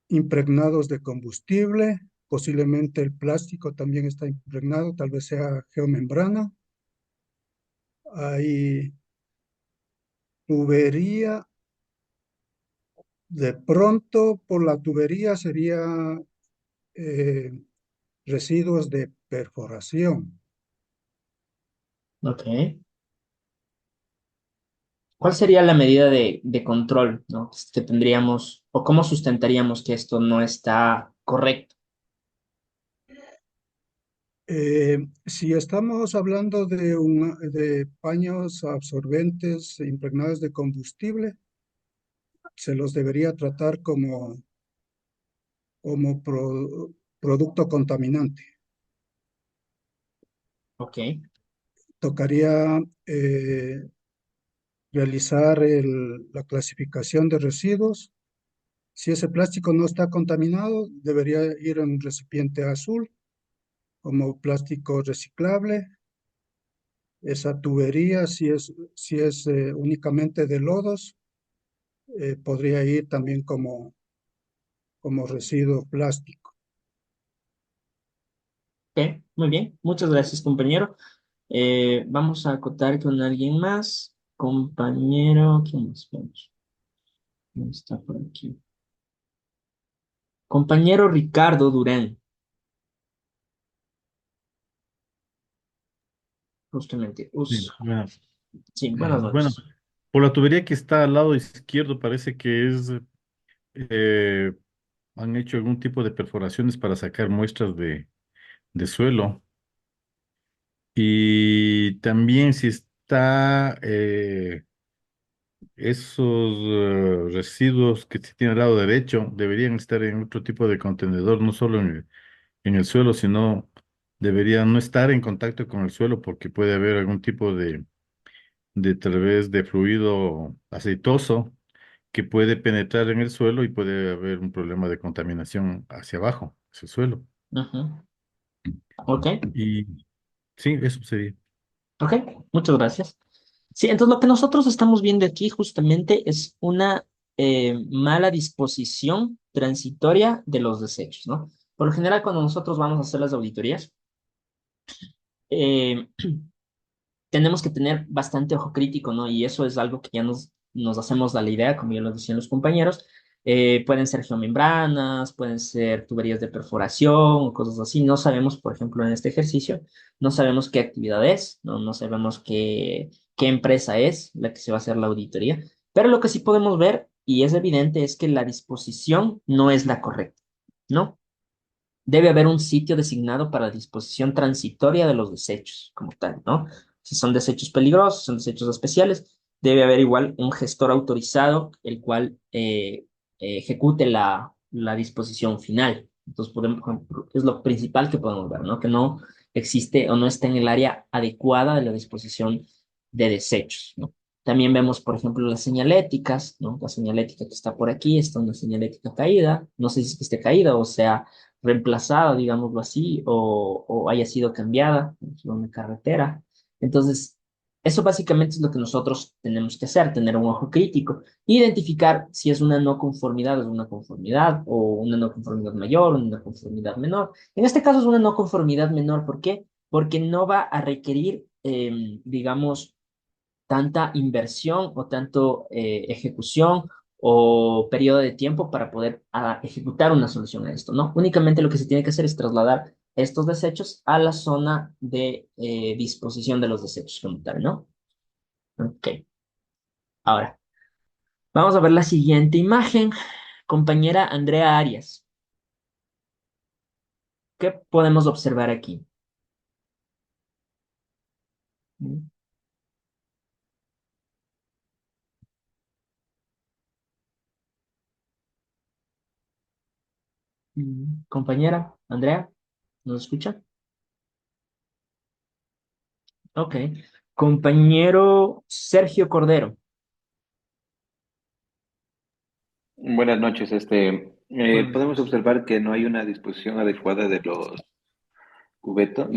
impregnados de combustible. Posiblemente el plástico también está impregnado, tal vez sea geomembrana. Hay tubería. De pronto, por la tubería sería eh, residuos de perforación. Ok. ¿Cuál sería la medida de control, ¿no? Que tendríamos o cómo sustentaríamos que esto no está correcto? Si estamos hablando de paños absorbentes impregnados de combustible, se los debería tratar como producto contaminante. Ok. Tocaría realizar la clasificación de residuos. Si ese plástico no está contaminado, debería ir en un recipiente azul como plástico reciclable. Esa tubería, si es únicamente de lodos, podría ir también como residuo plástico. Ok, muy bien. Muchas gracias, compañero. Vamos a acotar con alguien más. Compañero, ¿quién más? Vamos, ¿quién está por aquí? Compañero Ricardo Durán, justamente. Sí, bueno, Sí, buenas bueno, noches. por la tubería que está al lado izquierdo parece que eh, han hecho algún tipo de perforaciones para sacar muestras de suelo. Y también si está esos residuos que se tienen al lado derecho, deberían estar en otro tipo de contenedor, no solo en el suelo, sino deberían no estar en contacto con el suelo porque puede haber algún tipo de través de fluido aceitoso que puede penetrar en el suelo y puede haber un problema de contaminación hacia abajo, hacia el suelo. Ujú. Ok, Y sí, eso sería. ok, muchas gracias. Sí, entonces lo que nosotros estamos viendo aquí justamente es una mala disposición transitoria de los desechos, ¿no? Por lo general, cuando nosotros vamos a hacer las auditorías, eh, tenemos que tener bastante ojo crítico, ¿no? Y eso es algo que ya nos hacemos a la idea, como ya lo decían los compañeros. Pueden ser geomembranas, pueden ser tuberías de perforación o cosas así. No sabemos, por ejemplo, en este ejercicio, no sabemos qué actividad es, no, no sabemos qué empresa es la que se va a hacer la auditoría. Pero lo que sí podemos ver, y es evidente, es que la disposición no es la correcta, ¿no? Debe haber un sitio designado para la disposición transitoria de los desechos, como tal, ¿no? Si son desechos peligrosos, son desechos especiales, debe haber igual un gestor autorizado, el cual ejecute la disposición final. Entonces, es lo principal que podemos ver, ¿no? Que no existe o no está en el área adecuada de la disposición de desechos, ¿no? También vemos, por ejemplo, las señaléticas, ¿no? La señalética que está por aquí, está una señalética caída, no sé si es que esté caída o sea reemplazada, digámoslo así, o haya sido cambiada en una carretera. Entonces, eso básicamente es lo que nosotros tenemos que hacer, tener un ojo crítico, identificar si es una no conformidad, es una conformidad, o una no conformidad mayor, una no conformidad menor. En este caso es una no conformidad menor, ¿por qué? Porque no va a requerir, digamos, tanta inversión o tanto ejecución o periodo de tiempo para poder ejecutar una solución a esto, ¿no? Únicamente lo que se tiene que hacer es trasladar estos desechos a la zona de disposición de los desechos como tal, ¿no? Ok. Ahora, vamos a ver la siguiente imagen. Compañera Andrea Arias, ¿qué podemos observar aquí? Mm, Compañera Andrea, ¿nos escucha? Ok. Compañero Sergio Cordero. Buenas noches. Buenas Podemos noches. observar que no hay una disposición adecuada de los cubetos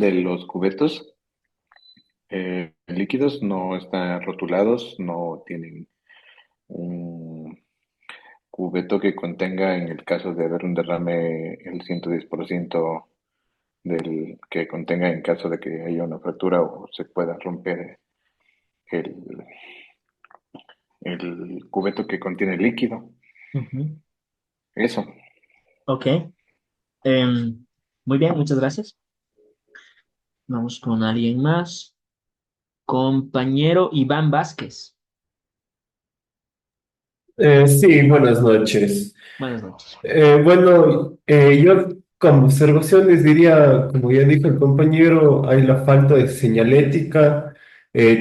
líquidos, no están rotulados, no tienen un cubeto que contenga, en el caso de haber un derrame, el 110% del que contenga en caso de que haya una fractura o se pueda romper el, el cubeto que contiene líquido. Ujú. Eso. Ok. Muy bien, muchas gracias. Vamos con alguien más. Compañero Iván Vázquez. Sí, buenas noches. Buenas noches. Yo como observación les diría, como ya dijo el compañero, hay la falta de señalética,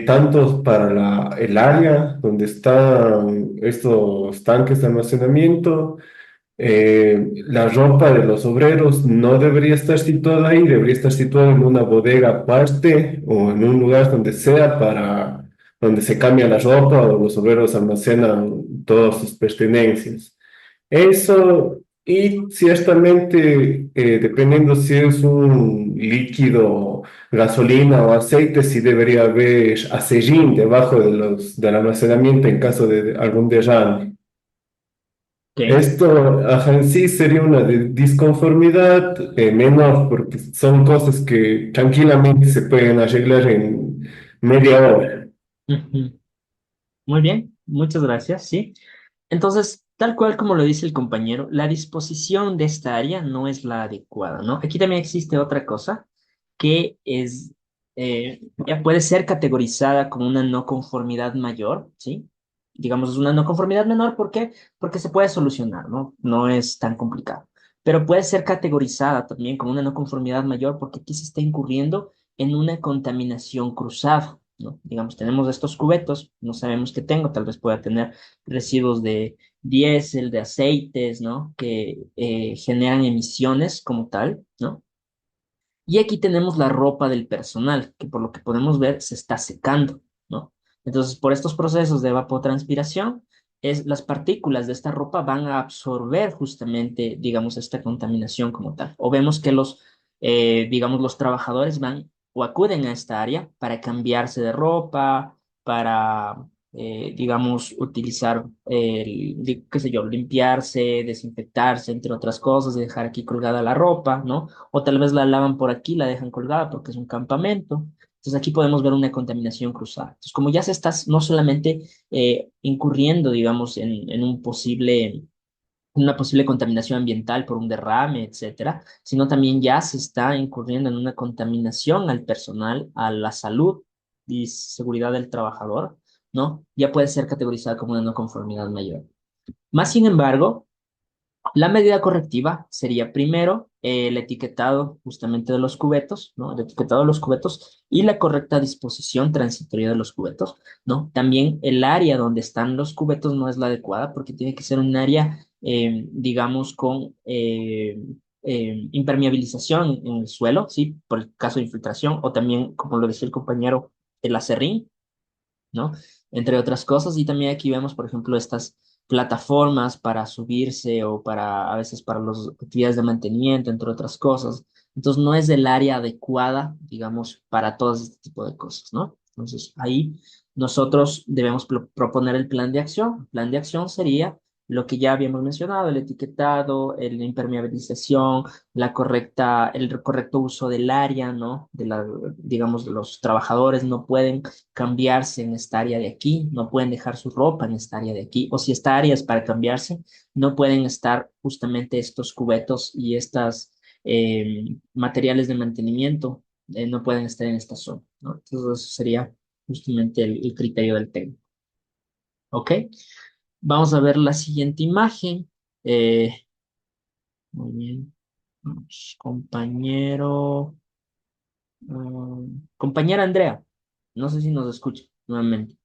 tanto para el área donde están estos tanques de almacenamiento. La ropa de los obreros no debería estar situada ahí, debería estar situada en una bodega aparte o en un lugar donde sea para donde se cambia la ropa o los obreros almacenan todas sus pertenencias. Eso, y ciertamente, dependiendo si es un líquido, gasolina o aceite, sí debería haber acerrín debajo del almacenamiento en caso de algún derrame. Ok. Esto, ajá, en sí sería una disconformidad menor, porque son cosas que tranquilamente se pueden arreglar en media hora. Ujú. Muy bien, muchas gracias. Sí. Entonces, tal cual como lo dice el compañero, la disposición de esta área no es la adecuada, ¿no? Aquí también existe otra cosa que es, ya puede ser categorizada como una no conformidad mayor, ¿sí? Digamos, es una no conformidad menor, ¿por qué? Porque se puede solucionar, ¿no? No es tan complicado. Pero puede ser categorizada también como una no conformidad mayor porque aquí se está incurriendo en una contaminación cruzada, ¿no? Digamos, tenemos estos cubetos, no sabemos qué tengo, tal vez pueda tener residuos de diésel, de aceites, ¿no? Que generan emisiones como tal, ¿no? Y aquí tenemos la ropa del personal, que por lo que podemos ver se está secando, ¿no? Entonces, por estos procesos de evapotranspiración, las partículas de esta ropa van a absorber justamente, digamos, esta contaminación como tal. O vemos que digamos, los trabajadores van o acuden a esta área para cambiarse de ropa, para, digamos, utilizar, qué sé yo, limpiarse, desinfectarse, entre otras cosas, y dejar aquí colgada la ropa, ¿no? O tal vez la lavan por aquí, la dejan colgada porque es un campamento. Entonces aquí podemos ver una contaminación cruzada. Entonces, como ya se está no solamente incurriendo, digamos, en una posible contaminación ambiental por un derrame, etcétera, sino también ya se está incurriendo en una contaminación al personal, a la salud y seguridad del trabajador, ¿no? Ya puede ser categorizada como una no conformidad mayor. Más sin embargo, la medida correctiva sería primero el etiquetado justamente de los cubetos, ¿no? El etiquetado de los cubetos y la correcta disposición transitoria de los cubetos, ¿no? También el área donde están los cubetos no es la adecuada porque tiene que ser un área, digamos, con impermeabilización en el suelo, ¿sí? Por el caso de infiltración o también, como lo decía el compañero, el acerrín, ¿no? Entre otras cosas. Y también aquí vemos, por ejemplo, estas plataformas para subirse o a veces para las actividades de mantenimiento, entre otras cosas. Entonces, no es el área adecuada, digamos, para todo este tipo de cosas, ¿no? Entonces, ahí nosotros debemos proponer el plan de acción. El plan de acción sería lo que ya habíamos mencionado, el etiquetado, la impermeabilización, el correcto uso del área, ¿no? Digamos, los trabajadores no pueden cambiarse en esta área de aquí, no pueden dejar su ropa en esta área de aquí, o si esta área es para cambiarse, no pueden estar justamente estos cubetos y estas materiales de mantenimiento, no pueden estar en esta zona, ¿no? Entonces, eso sería justamente el criterio del técnico. ¿Ok? Vamos a ver la siguiente imagen. Muy bien. Compañero, compañera Andrea, no sé si nos escucha nuevamente.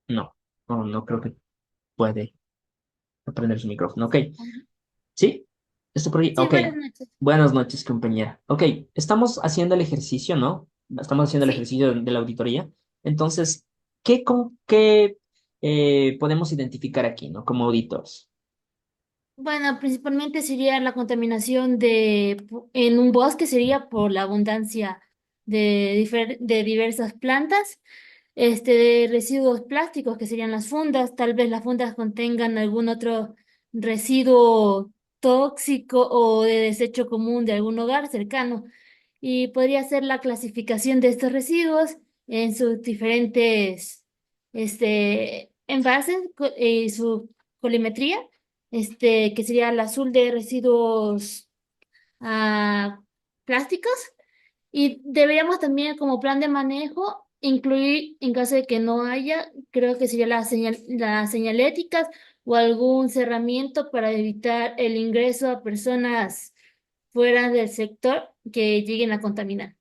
No, no creo que puede aprender su micrófono. Ok, ¿sí? ¿Está por ahí? Sí, Ok. buenas noches. Buenas noches, compañera. Ok, estamos haciendo el ejercicio, ¿no? Estamos haciendo el Sí. ejercicio de la auditoría. Entonces, ¿qué podemos identificar aquí, ¿no? Como auditores. Bueno, principalmente sería la contaminación en un bosque sería por la abundancia de diversas plantas, de residuos plásticos que serían las fundas, tal vez las fundas contengan algún otro residuo tóxico o de desecho común de algún hogar cercano. Y podría ser la clasificación de estos residuos en sus diferentes envases y su colimetría, que sería el azul de residuos ah, plásticos. Y deberíamos también, como plan de manejo, incluir, en caso de que no haya, creo que sería las señaléticas o algún cerramiento para evitar el ingreso a personas fuera del sector que lleguen a contaminar.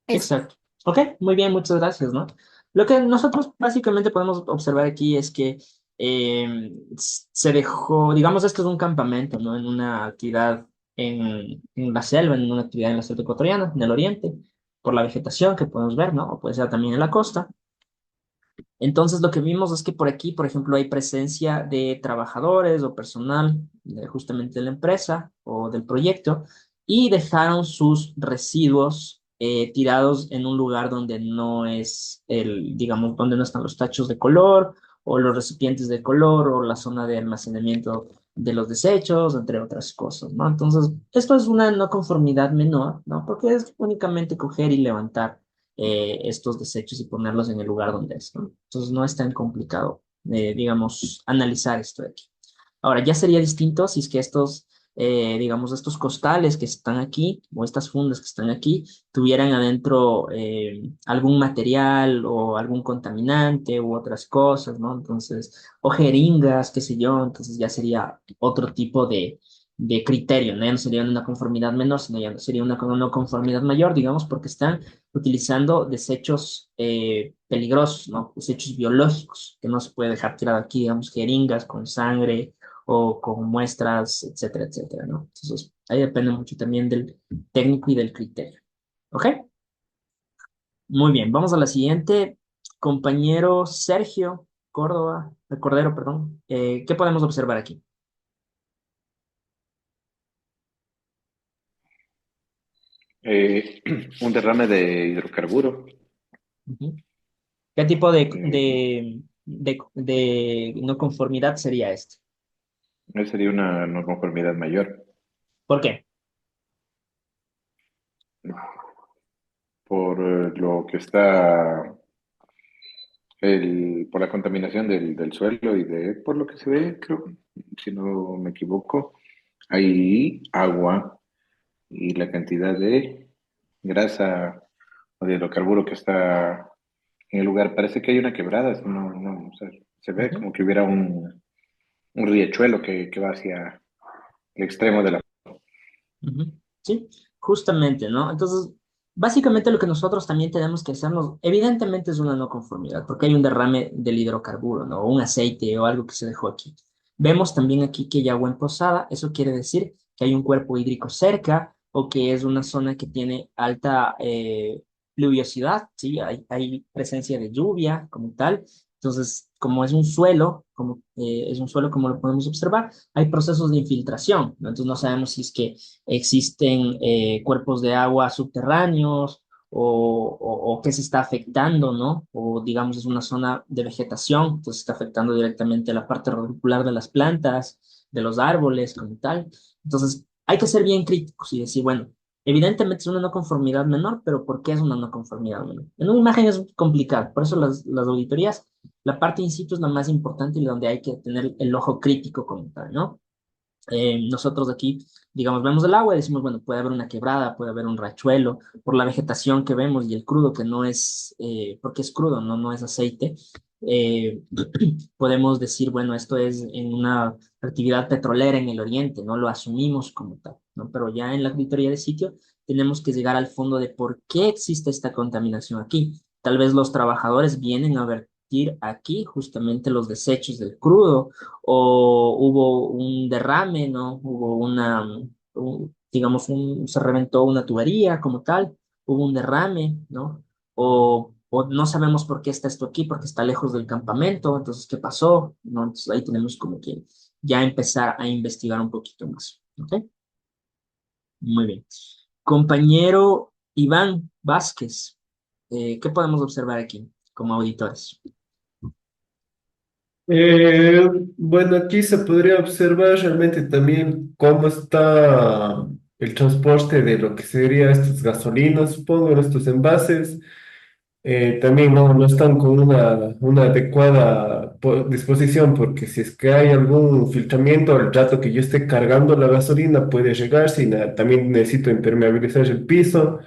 Eso. Exacto. Ok, muy bien, muchas gracias, ¿no? Lo que nosotros básicamente podemos observar aquí es que se dejó, digamos, esto es un campamento, ¿no? En una actividad en la selva, en una actividad en la selva ecuatoriana, en el oriente, por la vegetación que podemos ver, ¿no? O puede ser también en la costa. Entonces, lo que vimos es que por aquí, por ejemplo, hay presencia de trabajadores o personal justamente de la empresa o del proyecto y dejaron sus residuos tirados en un lugar donde no es digamos, donde no están los tachos de color o los recipientes de color o la zona de almacenamiento de los desechos, entre otras cosas, ¿no? Entonces, esto es una no conformidad menor, ¿no? Porque es únicamente coger y levantar estos desechos y ponerlos en el lugar donde es, ¿no? Entonces no es tan complicado, digamos, analizar esto de aquí. Ahora, ya sería distinto si es que digamos, estos costales que están aquí o estas fundas que están aquí tuvieran adentro algún material o algún contaminante u otras cosas, ¿no? Entonces, o jeringas, qué sé yo, entonces ya sería otro tipo de criterio, ¿no? Ya no sería una conformidad menor, sino ya sería una no conformidad mayor, digamos, porque están utilizando desechos peligrosos, ¿no? Desechos biológicos, que no se puede dejar tirado aquí, digamos, jeringas con sangre o con muestras, etcétera, etcétera, ¿no? Entonces, ahí depende mucho también del técnico y del criterio. ¿Ok? Muy bien, vamos a la siguiente. Compañero Sergio Córdoba, Cordero, perdón. ¿Qué podemos observar aquí? Eh, un derrame de hidrocarburo. Ujú. ¿Qué tipo Eh, de no conformidad sería este? Esa sería una no conformidad mayor ¿Por qué? por lo que está, por la contaminación del suelo y por lo que se ve, creo, si no me equivoco, hay agua y la cantidad de grasa o de hidrocarburo que está en el lugar. Parece que hay una quebrada, o sea, se ve Ujú, como que hubiera un riachuelo que va hacia el extremo de la... ujú. Sí, justamente, ¿no? Entonces, básicamente lo que nosotros también tenemos que hacernos, evidentemente es una no conformidad, porque hay un derrame del hidrocarburo, ¿no? O un aceite o algo que se dejó aquí. Vemos también aquí que hay agua en posada, eso quiere decir que hay un cuerpo hídrico cerca o que es una zona que tiene alta pluviosidad, ¿sí? Hay presencia de lluvia como tal. Entonces, como es un suelo, como lo podemos observar, hay procesos de infiltración, ¿no? Entonces no sabemos si es que existen cuerpos de agua subterráneos o qué se está afectando, ¿no? O digamos es una zona de vegetación, entonces está afectando directamente la parte radicular de las plantas, de los árboles como tal. Entonces hay que ser bien críticos y decir, bueno, evidentemente es una no conformidad menor, pero ¿por qué es una no conformidad menor? En una imagen es complicado, por eso las auditorías, la parte in situ es la más importante y donde hay que tener el ojo crítico como tal, ¿no? Nosotros aquí, digamos, vemos el agua y decimos, bueno, puede haber una quebrada, puede haber un rachuelo, por la vegetación que vemos y el crudo que no es, porque es crudo, no es aceite, eh, podemos decir, bueno, esto es en una actividad petrolera en el oriente, no lo asumimos como tal, ¿no? Pero ya en la auditoría de sitio tenemos que llegar al fondo de por qué existe esta contaminación aquí. Tal vez los trabajadores vienen a vertir aquí justamente los desechos del crudo o hubo un derrame, ¿no? Hubo digamos, se reventó una tubería como tal, hubo un derrame, ¿no? O no sabemos por qué está esto aquí, porque está lejos del campamento, entonces, ¿qué pasó? ¿No? Entonces ahí tenemos como que ya empezar a investigar un poquito más, ¿ok? Muy bien. Compañero Iván Vázquez, ¿qué podemos observar aquí como auditores? Eh, bueno, aquí se podría observar realmente también cómo está el transporte de lo que sería estas gasolinas, supongo, en estos envases. También no están con una adecuada disposición, porque si es que hay algún filtramiento al rato que yo esté cargando la gasolina, puede regarse y también necesito impermeabilizar el piso.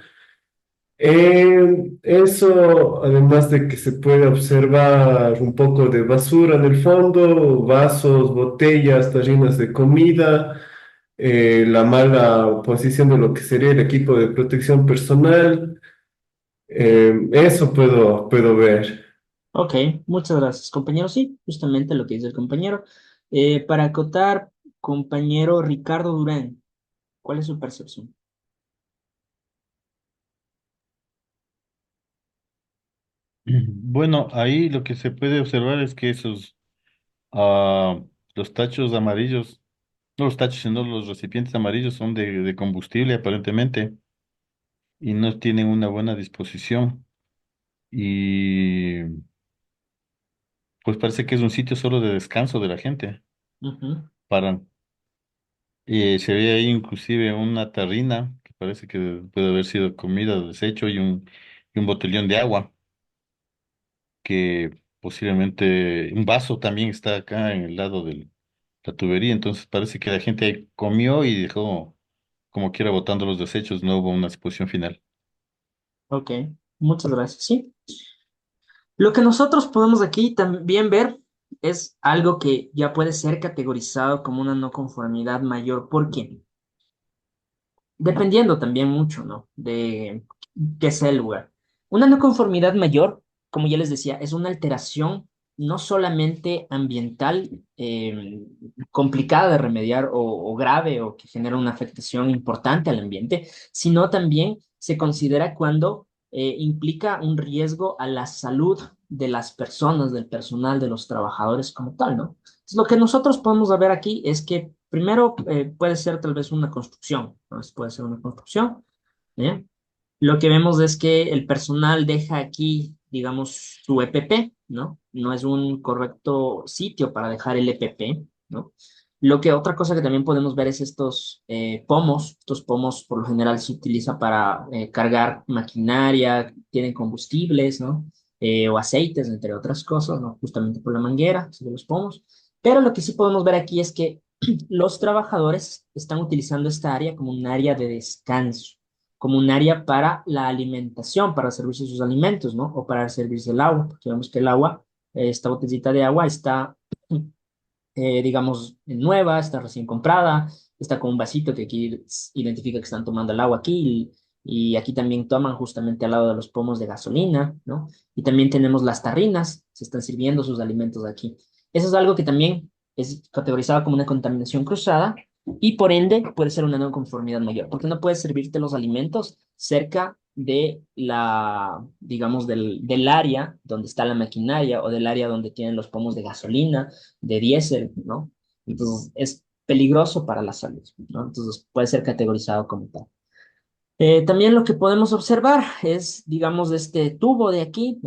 Eso, además de que se puede observar un poco de basura en el fondo, vasos, botellas, tarrinas de comida, la mala posición de lo que sería el equipo de protección personal. Eso puedo ver. Ok, muchas gracias, compañero. Sí, justamente lo que dice el compañero. Para acotar, compañero Ricardo Durán, ¿cuál es su percepción? Bueno, ahí lo que se puede observar es que ah, los tachos amarillos, no los tachos, sino los recipientes amarillos son de combustible aparentemente y no tienen una buena disposición. Y pues parece que es un sitio solo de descanso de la gente. Ujú. Paran. Y se ve ahí inclusive una tarrina que parece que puede haber sido comida o desecho y un botellón de agua que posiblemente un vaso también está acá en el lado de la tubería. Entonces parece que la gente ahí comió y dejó como quiera botando los desechos. No hubo una exposición final. Ok, muchas gracias. Sí, lo que nosotros podemos aquí también ver es algo que ya puede ser categorizado como una no conformidad mayor. ¿Por qué? Dependiendo también mucho, ¿no? De qué sea el lugar. Una no conformidad mayor, como ya les decía, es una alteración no solamente ambiental complicada de remediar o grave o que genera una afectación importante al ambiente, sino también se considera cuando implica un riesgo a la salud de las personas, del personal, de los trabajadores como tal, ¿no? Entonces, lo que nosotros podemos ver aquí es que primero puede ser tal vez una construcción, ¿no? Puede ser una construcción, ¿eh? Lo que vemos es que el personal deja aquí, digamos, su EPP, ¿no? No es un correcto sitio para dejar el EPP, ¿no? Otra cosa que también podemos ver es estos pomos. Estos pomos por lo general se utiliza para cargar maquinaria, tienen combustibles, ¿no? O aceites, entre otras cosas, ¿no? Justamente por la manguera, de los pomos. Pero lo que sí podemos ver aquí es que los trabajadores están utilizando esta área como un área de descanso, como un área para la alimentación, para servirse sus alimentos, ¿no? O para servirse el agua, porque vemos que el agua, esta botellita de agua está, digamos, nueva, está recién comprada, está con un vasito que aquí identifica que están tomando el agua aquí, y aquí también toman justamente al lado de los pomos de gasolina, ¿no? Y también tenemos las tarrinas, se están sirviendo sus alimentos aquí. Eso es algo que también es categorizado como una contaminación cruzada, y por ende puede ser una no conformidad mayor, porque no puedes servirte los alimentos cerca de digamos, del área donde está la maquinaria o del área donde tienen los pomos de gasolina, de diésel, ¿no? Entonces es peligroso para la salud, ¿no? Entonces puede ser categorizado como tal. También lo que podemos observar es, digamos, este tubo de aquí,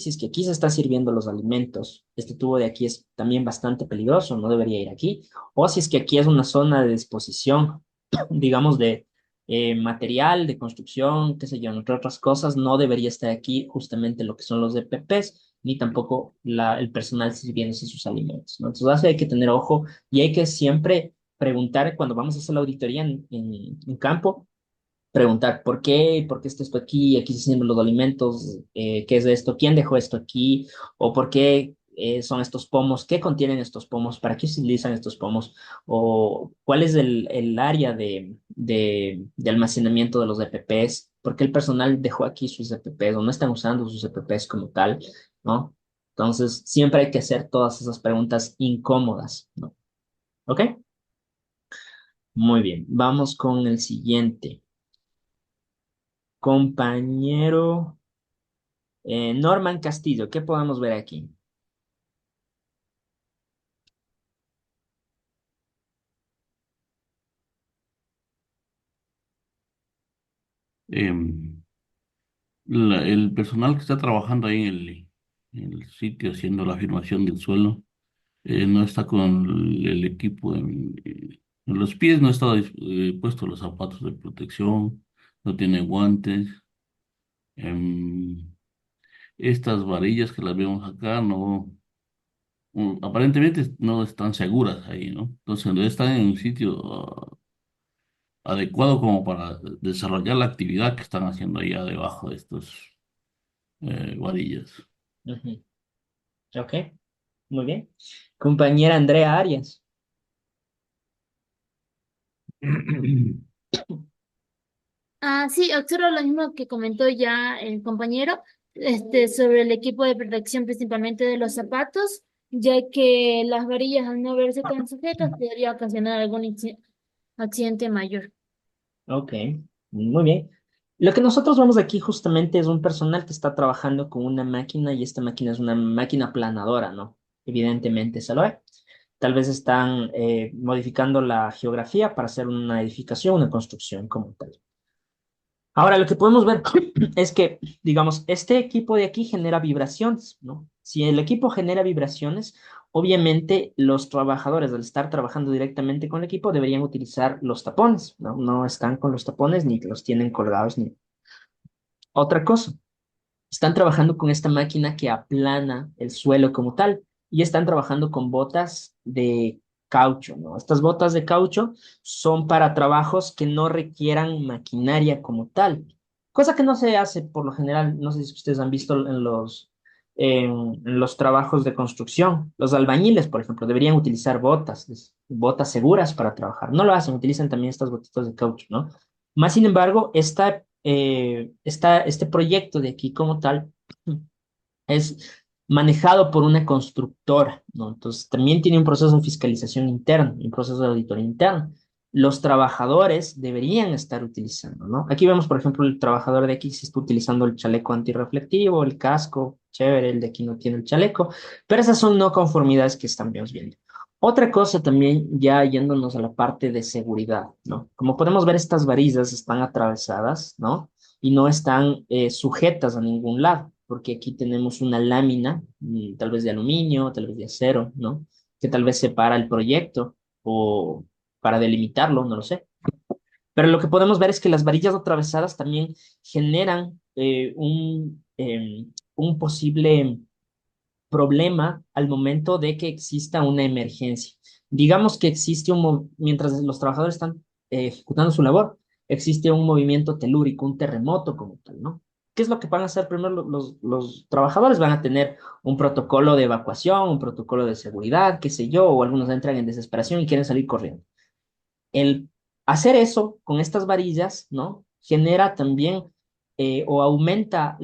si es que aquí se está sirviendo los alimentos, este tubo de aquí es también bastante peligroso, no debería ir aquí. O si es que aquí es una zona de disposición, digamos, de material, de construcción, qué sé yo, entre otras cosas, no debería estar aquí justamente lo que son los EPPs, ni tampoco el personal sirviéndose sus alimentos, ¿no? Entonces, hay que tener ojo y hay que siempre preguntar cuando vamos a hacer la auditoría en campo, preguntar por qué está esto aquí, aquí se sirven los alimentos, qué es esto, quién dejó esto aquí, o por qué son estos pomos, qué contienen estos pomos, para qué se utilizan estos pomos, o cuál es el área de almacenamiento de los EPPs, por qué el personal dejó aquí sus EPPs o no están usando sus EPPs como tal, ¿no? Entonces, siempre hay que hacer todas esas preguntas incómodas, ¿no? ¿Ok? Muy bien, vamos con el siguiente. Compañero Norman Castillo, ¿qué podemos ver aquí? Em, el personal que está trabajando ahí en el sitio haciendo la afirmación del suelo no está con el equipo en los pies, no está puesto los zapatos de protección, no tiene guantes. Em, Estas varillas que las vemos acá aparentemente no están seguras ahí, ¿no? Entonces no están en un sitio adecuado como para desarrollar la actividad que están haciendo allá debajo de estos varillas. Ujú. Ok, muy bien. Compañera Andrea Arias. Sí, observo lo mismo que comentó ya el compañero, sobre el equipo de protección principalmente de los zapatos, ya que las varillas al no verse tan sujetas podría ocasionar algún accidente mayor. Ok, muy bien. Lo que nosotros vemos aquí justamente es un personal que está trabajando con una máquina y esta máquina es una máquina planadora, ¿no? Evidentemente se lo ve. Tal vez están modificando la geografía para hacer una edificación, una construcción como tal. Ahora, lo que podemos ver es que, digamos, este equipo de aquí genera vibraciones, ¿no? Si el equipo genera vibraciones, obviamente los trabajadores, al estar trabajando directamente con el equipo, deberían utilizar los tapones, ¿no? No están con los tapones ni los tienen colgados ni otra cosa. Están trabajando con esta máquina que aplana el suelo como tal y están trabajando con botas de caucho, ¿no? Estas botas de caucho son para trabajos que no requieran maquinaria como tal, cosa que no se hace por lo general. No sé si ustedes han visto en los trabajos de construcción. Los albañiles, por ejemplo, deberían utilizar botas seguras para trabajar. No lo hacen, utilizan también estas botitas de caucho, ¿no? Más sin embargo, este proyecto de aquí como tal es manejado por una constructora, ¿no? Entonces también tiene un proceso de fiscalización interno, un proceso de auditoría interno. los trabajadores deberían estar utilizando, ¿no? Aquí vemos, por ejemplo, el trabajador de aquí si está utilizando el chaleco antirreflectivo, el casco, chévere, el de aquí no tiene el chaleco, pero esas son no conformidades que estamos viendo. Otra cosa también, ya yéndonos a la parte de seguridad, ¿no? Como podemos ver, estas varillas están atravesadas, ¿no? Y no están sujetas a ningún lado, porque aquí tenemos una lámina, tal vez de aluminio, tal vez de acero, ¿no? Que tal vez separa el proyecto o para delimitarlo, no lo sé. Pero lo que podemos ver es que las varillas atravesadas también generan un posible problema al momento de que exista una emergencia. Digamos que existe mientras los trabajadores están ejecutando su labor, existe un movimiento telúrico, un terremoto como tal, ¿no? ¿Qué es lo que van a hacer primero los trabajadores? Van a tener un protocolo de evacuación, un protocolo de seguridad, qué sé yo, o algunos entran en desesperación y quieren salir corriendo. El hacer eso con estas varillas, ¿no? Genera también o aumenta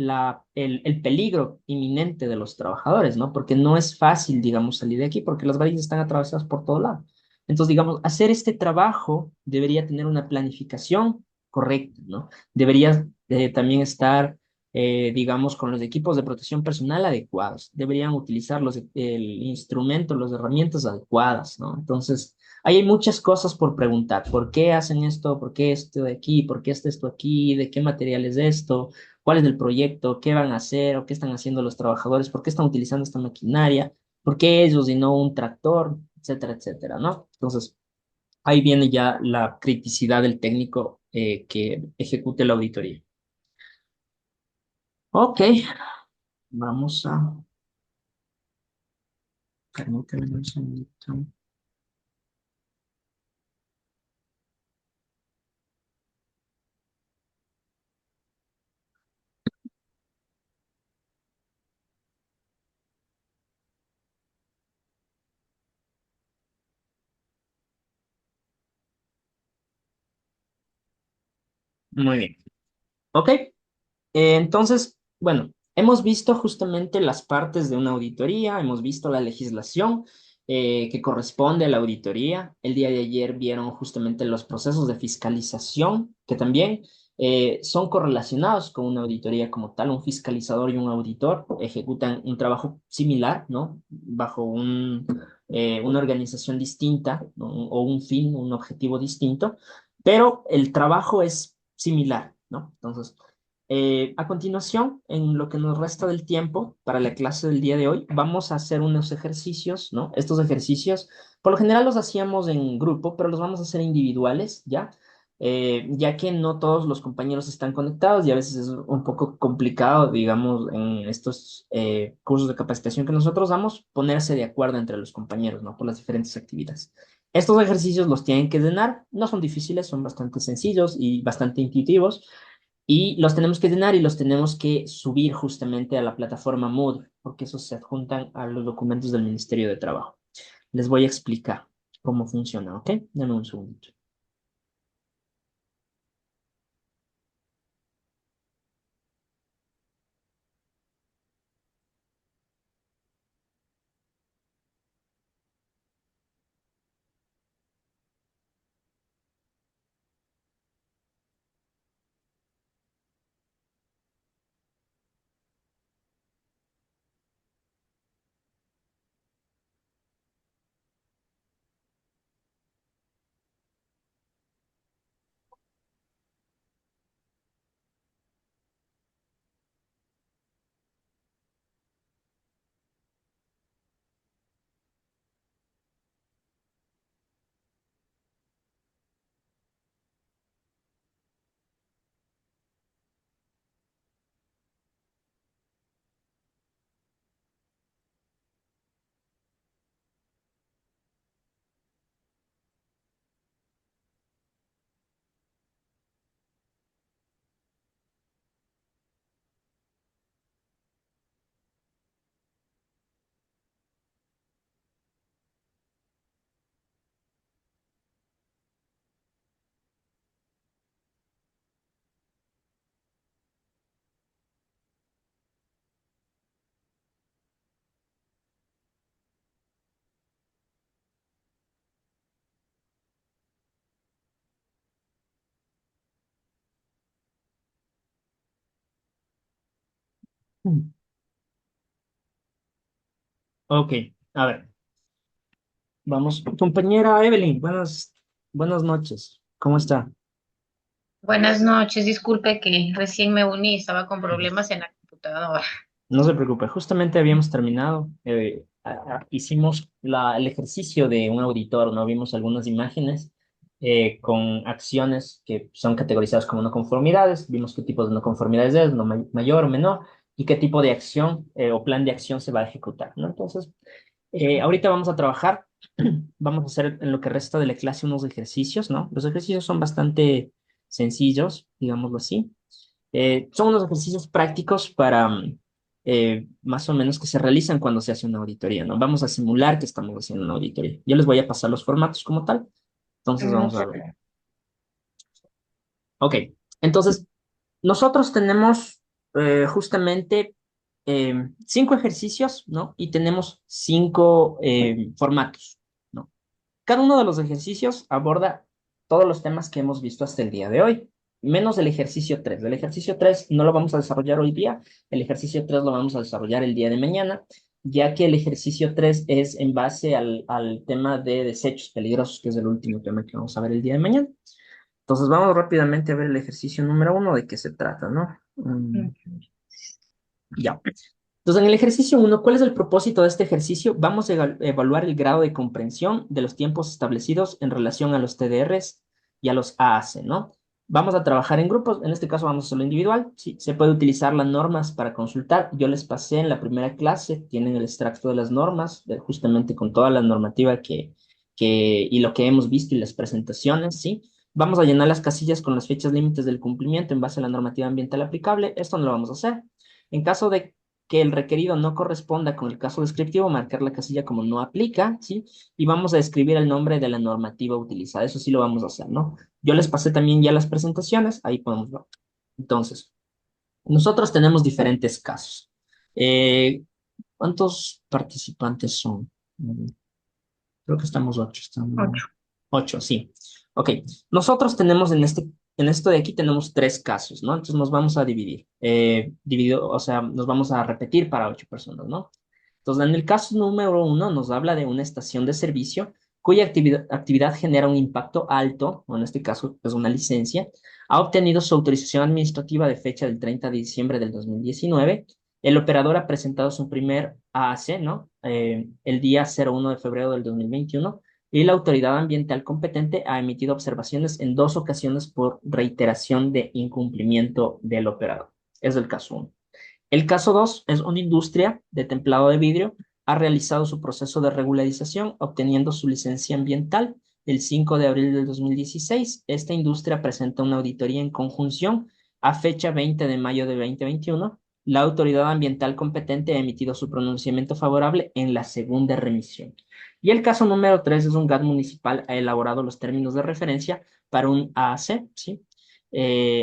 el peligro inminente de los trabajadores, ¿no? Porque no es fácil, digamos, salir de aquí porque las varillas están atravesadas por todo lado. Entonces, digamos, hacer este trabajo debería tener una planificación correcta, ¿no? Debería también estar, digamos, con los equipos de protección personal adecuados. Deberían utilizar el instrumento, las herramientas adecuadas, ¿no? Entonces, ahí hay muchas cosas por preguntar. ¿Por qué hacen esto? ¿Por qué esto de aquí? ¿Por qué está esto aquí? ¿De qué material es esto? ¿Cuál es el proyecto? ¿Qué van a hacer? ¿O qué están haciendo los trabajadores? ¿Por qué están utilizando esta maquinaria? ¿Por qué ellos y no un tractor? Etcétera, etcétera, ¿no? Entonces, ahí viene ya la criticidad del técnico que ejecute la auditoría. Ok, vamos a... Permítame un segundito. Muy bien. Ok, entonces, bueno, hemos visto justamente las partes de una auditoría, hemos visto la legislación que corresponde a la auditoría. El día de ayer vieron justamente los procesos de fiscalización que también son correlacionados con una auditoría como tal. Un fiscalizador y un auditor ejecutan un trabajo similar, ¿no? Bajo una organización distinta, ¿no? O un fin, un objetivo distinto, pero el trabajo es similar, ¿no? Entonces, a continuación, en lo que nos resta del tiempo para la clase del día de hoy, vamos a hacer unos ejercicios, ¿no? Estos ejercicios, por lo general los hacíamos en grupo, pero los vamos a hacer individuales, ¿ya? Ya que no todos los compañeros están conectados y a veces es un poco complicado, digamos, en estos cursos de capacitación que nosotros damos, ponerse de acuerdo entre los compañeros, ¿no? Por las diferentes actividades. Estos ejercicios los tienen que llenar, no son difíciles, son bastante sencillos y bastante intuitivos. Y los tenemos que llenar y los tenemos que subir justamente a la plataforma Moodle, porque esos se adjuntan a los documentos del Ministerio de Trabajo. Les voy a explicar cómo funciona, ¿ok? Dame un segundito. Ok, a ver, vamos. Compañera Evelyn, buenas noches. ¿Cómo está? Buenas noches, disculpe que recién me uní, estaba con problemas en la computadora. No se preocupe, justamente habíamos terminado. Hicimos el ejercicio de un auditor, ¿no? Vimos algunas imágenes con acciones que son categorizadas como no conformidades. Vimos qué tipo de no conformidades es, no mayor o menor, y qué tipo de acción o plan de acción se va a ejecutar, ¿no? Entonces, ahorita vamos a trabajar, vamos a hacer en lo que resta de la clase unos ejercicios, ¿no? Los ejercicios son bastante sencillos, digámoslo así. Son unos ejercicios prácticos para más o menos que se realizan cuando se hace una auditoría, ¿no? Vamos a simular que estamos haciendo una auditoría. Yo les voy a pasar los formatos como tal. Entonces vamos a ver. Ok, entonces nosotros tenemos justamente 5 ejercicios, ¿no? Y tenemos 5 formatos, ¿no? Cada uno de los ejercicios aborda todos los temas que hemos visto hasta el día de hoy, menos el ejercicio 3. El ejercicio 3 no lo vamos a desarrollar hoy día, el ejercicio 3 lo vamos a desarrollar el día de mañana, ya que el ejercicio 3 es en base al tema de desechos peligrosos, que es el último tema que vamos a ver el día de mañana. Entonces vamos rápidamente a ver el ejercicio número 1, de qué se trata, ¿no? Ya. Entonces, en el ejercicio 1, ¿cuál es el propósito de este ejercicio? Vamos a evaluar el grado de comprensión de los tiempos establecidos en relación a los TDRs y a los AAC, ¿no? Vamos a trabajar en grupos, en este caso vamos a hacerlo individual. Sí, se puede utilizar las normas para consultar. Yo les pasé en la primera clase, tienen el extracto de las normas, justamente con toda la normativa y lo que hemos visto y las presentaciones, ¿sí? Vamos a llenar las casillas con las fechas límites del cumplimiento en base a la normativa ambiental aplicable. Esto no lo vamos a hacer. En caso de que el requerido no corresponda con el caso descriptivo, marcar la casilla como no aplica, ¿sí? Y vamos a escribir el nombre de la normativa utilizada. Eso sí lo vamos a hacer, ¿no? Yo les pasé también ya las presentaciones, ahí podemos ver. Entonces, nosotros tenemos diferentes casos. ¿Cuántos participantes son? Creo que estamos 8. Estamos... 8, sí. Ok, nosotros tenemos en esto de aquí tenemos 3 casos, ¿no? Entonces nos vamos a dividir. O sea, nos vamos a repetir para 8 personas, ¿no? Entonces, en el caso número 1 nos habla de una estación de servicio cuya actividad genera un impacto alto, o en este caso es una licencia, ha obtenido su autorización administrativa de fecha del 30 de diciembre del 2019. El operador ha presentado su primer AAC, ¿no? El día 01 de febrero del 2021 y la autoridad ambiental competente ha emitido observaciones en 2 ocasiones por reiteración de incumplimiento del operador. Es el caso 1. El caso 2 es una industria de templado de vidrio, ha realizado su proceso de regularización obteniendo su licencia ambiental el 5 de abril del 2016. Esta industria presenta una auditoría en conjunción a fecha 20 de mayo de 2021. La autoridad ambiental competente ha emitido su pronunciamiento favorable en la segunda remisión. Y el caso número 3 es un GAT municipal ha elaborado los términos de referencia para un AAC, ¿sí?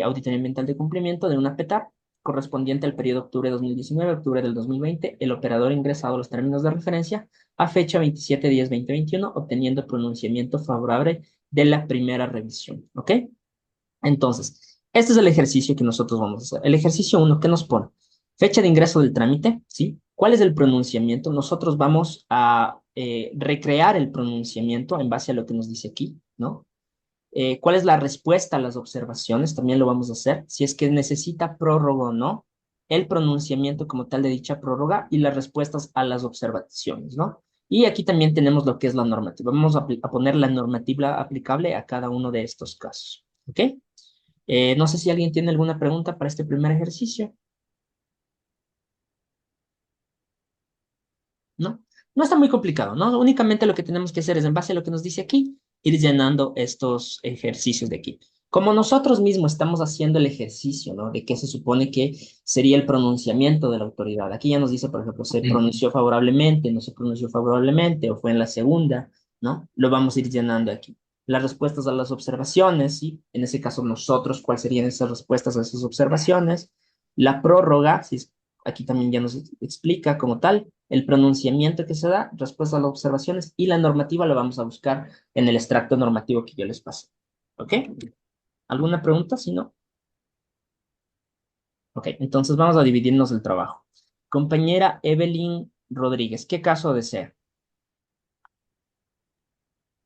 Auditoría ambiental de cumplimiento de una PETAR correspondiente al periodo octubre de 2019, octubre del 2020. El operador ha ingresado los términos de referencia a fecha 27/10/2021, obteniendo pronunciamiento favorable de la primera revisión, ¿ok? Entonces, este es el ejercicio que nosotros vamos a hacer. El ejercicio 1, ¿qué nos pone? Fecha de ingreso del trámite, ¿sí? ¿Cuál es el pronunciamiento? Nosotros vamos a recrear el pronunciamiento en base a lo que nos dice aquí, ¿no? ¿Cuál es la respuesta a las observaciones? También lo vamos a hacer. Si es que necesita prórroga o no, el pronunciamiento como tal de dicha prórroga y las respuestas a las observaciones, ¿no? Y aquí también tenemos lo que es la normativa. Vamos a poner la normativa aplicable a cada uno de estos casos, ¿ok? No sé si alguien tiene alguna pregunta para este primer ejercicio. ¿No? No está muy complicado, ¿no? Únicamente lo que tenemos que hacer es, en base a lo que nos dice aquí, ir llenando estos ejercicios de aquí. Como nosotros mismos estamos haciendo el ejercicio, ¿no? De qué se supone que sería el pronunciamiento de la autoridad. Aquí ya nos dice, por ejemplo, se pronunció favorablemente, no se pronunció favorablemente, o fue en la segunda, ¿no? Lo vamos a ir llenando aquí. Las respuestas a las observaciones, ¿sí? En ese caso, nosotros, ¿cuáles serían esas respuestas a esas observaciones? La prórroga, ¿sí? Aquí también ya nos explica como tal el pronunciamiento que se da, respuesta a las observaciones y la normativa la vamos a buscar en el extracto normativo que yo les pasé. ¿Ok? ¿Alguna pregunta? Si no. Ok, entonces vamos a dividirnos el trabajo. Compañera Evelyn Rodríguez, ¿qué caso desea?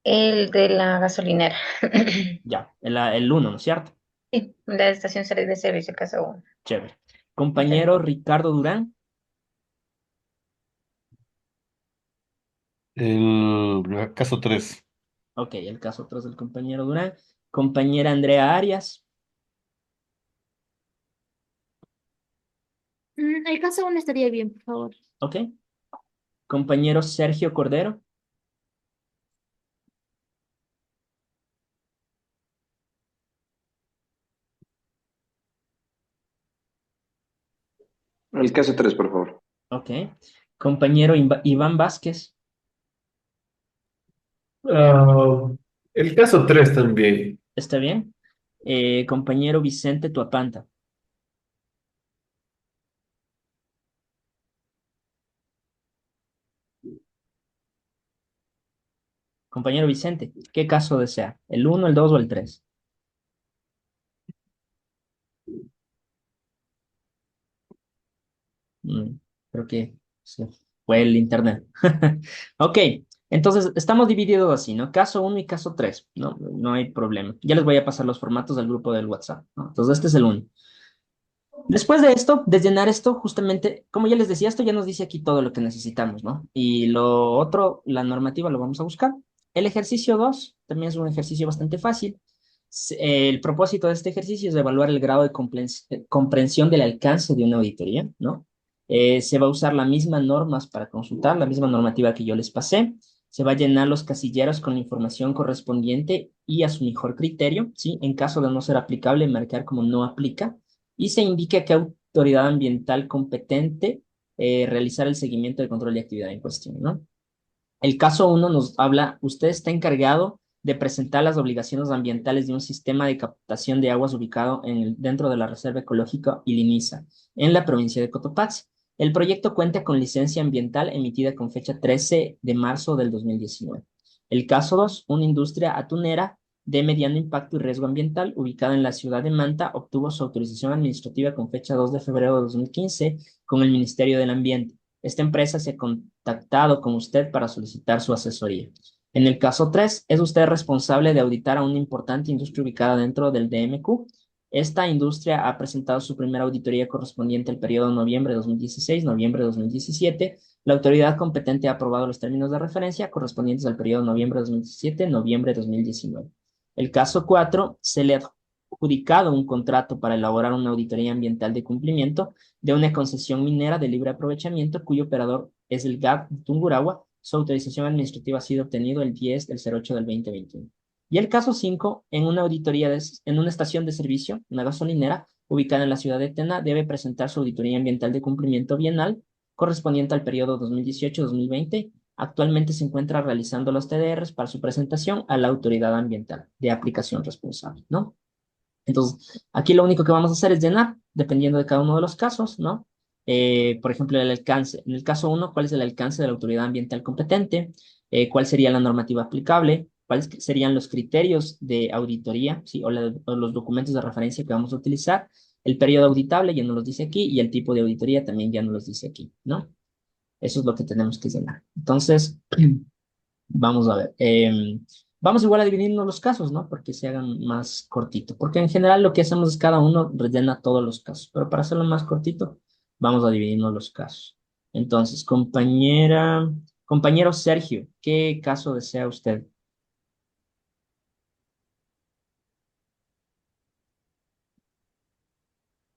El de la gasolinera. Ya, el uno, ¿no es cierto? Sí, la estación de servicio, casa 1. Chévere. Compañero Ricardo Durán. El caso 3. Ok, el caso 3 del compañero Durán. Compañera Andrea Arias. El caso 1 estaría bien, por favor. Ok. Compañero Sergio Cordero. El caso 3, por favor. Ok. Compañero Iván Vázquez. Ah, el caso 3 también. ¿Está bien? Compañero Vicente Tuapanta. Compañero Vicente, ¿qué caso desea? ¿El uno, el 2 o el 3? Mm, creo que se fue el internet. Ok, entonces estamos divididos así, ¿no? Caso uno y caso 3, ¿no? No hay problema. Ya les voy a pasar los formatos del grupo del WhatsApp, ¿no? Entonces este es el uno. Después de esto, de llenar esto, justamente, como ya les decía, esto ya nos dice aquí todo lo que necesitamos, ¿no? Y lo otro, la normativa, lo vamos a buscar. El ejercicio 2 también es un ejercicio bastante fácil. El propósito de este ejercicio es evaluar el grado de comprensión del alcance de una auditoría, ¿no? Se va a usar las mismas normas para consultar, la misma normativa que yo les pasé. Se va a llenar los casilleros con la información correspondiente y a su mejor criterio, ¿sí? En caso de no ser aplicable, marcar como no aplica y se indica qué autoridad ambiental competente realizar el seguimiento del control de actividad en cuestión, ¿no? El caso uno nos habla, usted está encargado de presentar las obligaciones ambientales de un sistema de captación de aguas ubicado dentro de la Reserva Ecológica Iliniza, en la provincia de Cotopaxi. El proyecto cuenta con licencia ambiental emitida con fecha 13 de marzo del 2019. El caso 2, una industria atunera de mediano impacto y riesgo ambiental ubicada en la ciudad de Manta obtuvo su autorización administrativa con fecha 2 de febrero de 2015 con el Ministerio del Ambiente. Esta empresa se ha contactado con usted para solicitar su asesoría. En el caso 3, es usted responsable de auditar a una importante industria ubicada dentro del DMQ. Esta industria ha presentado su primera auditoría correspondiente al periodo noviembre de 2016-noviembre de 2017. La autoridad competente ha aprobado los términos de referencia correspondientes al periodo noviembre de 2017-noviembre de 2019. El caso 4, se le ha adjudicado un contrato para elaborar una auditoría ambiental de cumplimiento de una concesión minera de libre aprovechamiento cuyo operador es el GAP Tungurahua. Su autorización administrativa ha sido obtenido el 10 del 08 del 2021. Y el caso 5, en una auditoría en una estación de servicio, una gasolinera, ubicada en la ciudad de Tena, debe presentar su auditoría ambiental de cumplimiento bienal correspondiente al periodo 2018-2020. Actualmente se encuentra realizando los TDRs para su presentación a la autoridad ambiental de aplicación responsable, ¿no? Entonces, aquí lo único que vamos a hacer es llenar, dependiendo de cada uno de los casos, ¿no? Por ejemplo, el alcance. En el caso uno, ¿cuál es el alcance de la autoridad ambiental competente? ¿Cuál sería la normativa aplicable? ¿Cuáles serían los criterios de auditoría, ¿sí? O los documentos de referencia que vamos a utilizar? El periodo auditable ya nos los dice aquí y el tipo de auditoría también ya nos los dice aquí, ¿no? Eso es lo que tenemos que llenar. Entonces, vamos a ver. Vamos igual a dividirnos los casos, ¿no? Porque se hagan más cortito. Porque en general lo que hacemos es cada uno rellena todos los casos. Pero para hacerlo más cortito, vamos a dividirnos los casos. Entonces, compañero Sergio, ¿qué caso desea usted?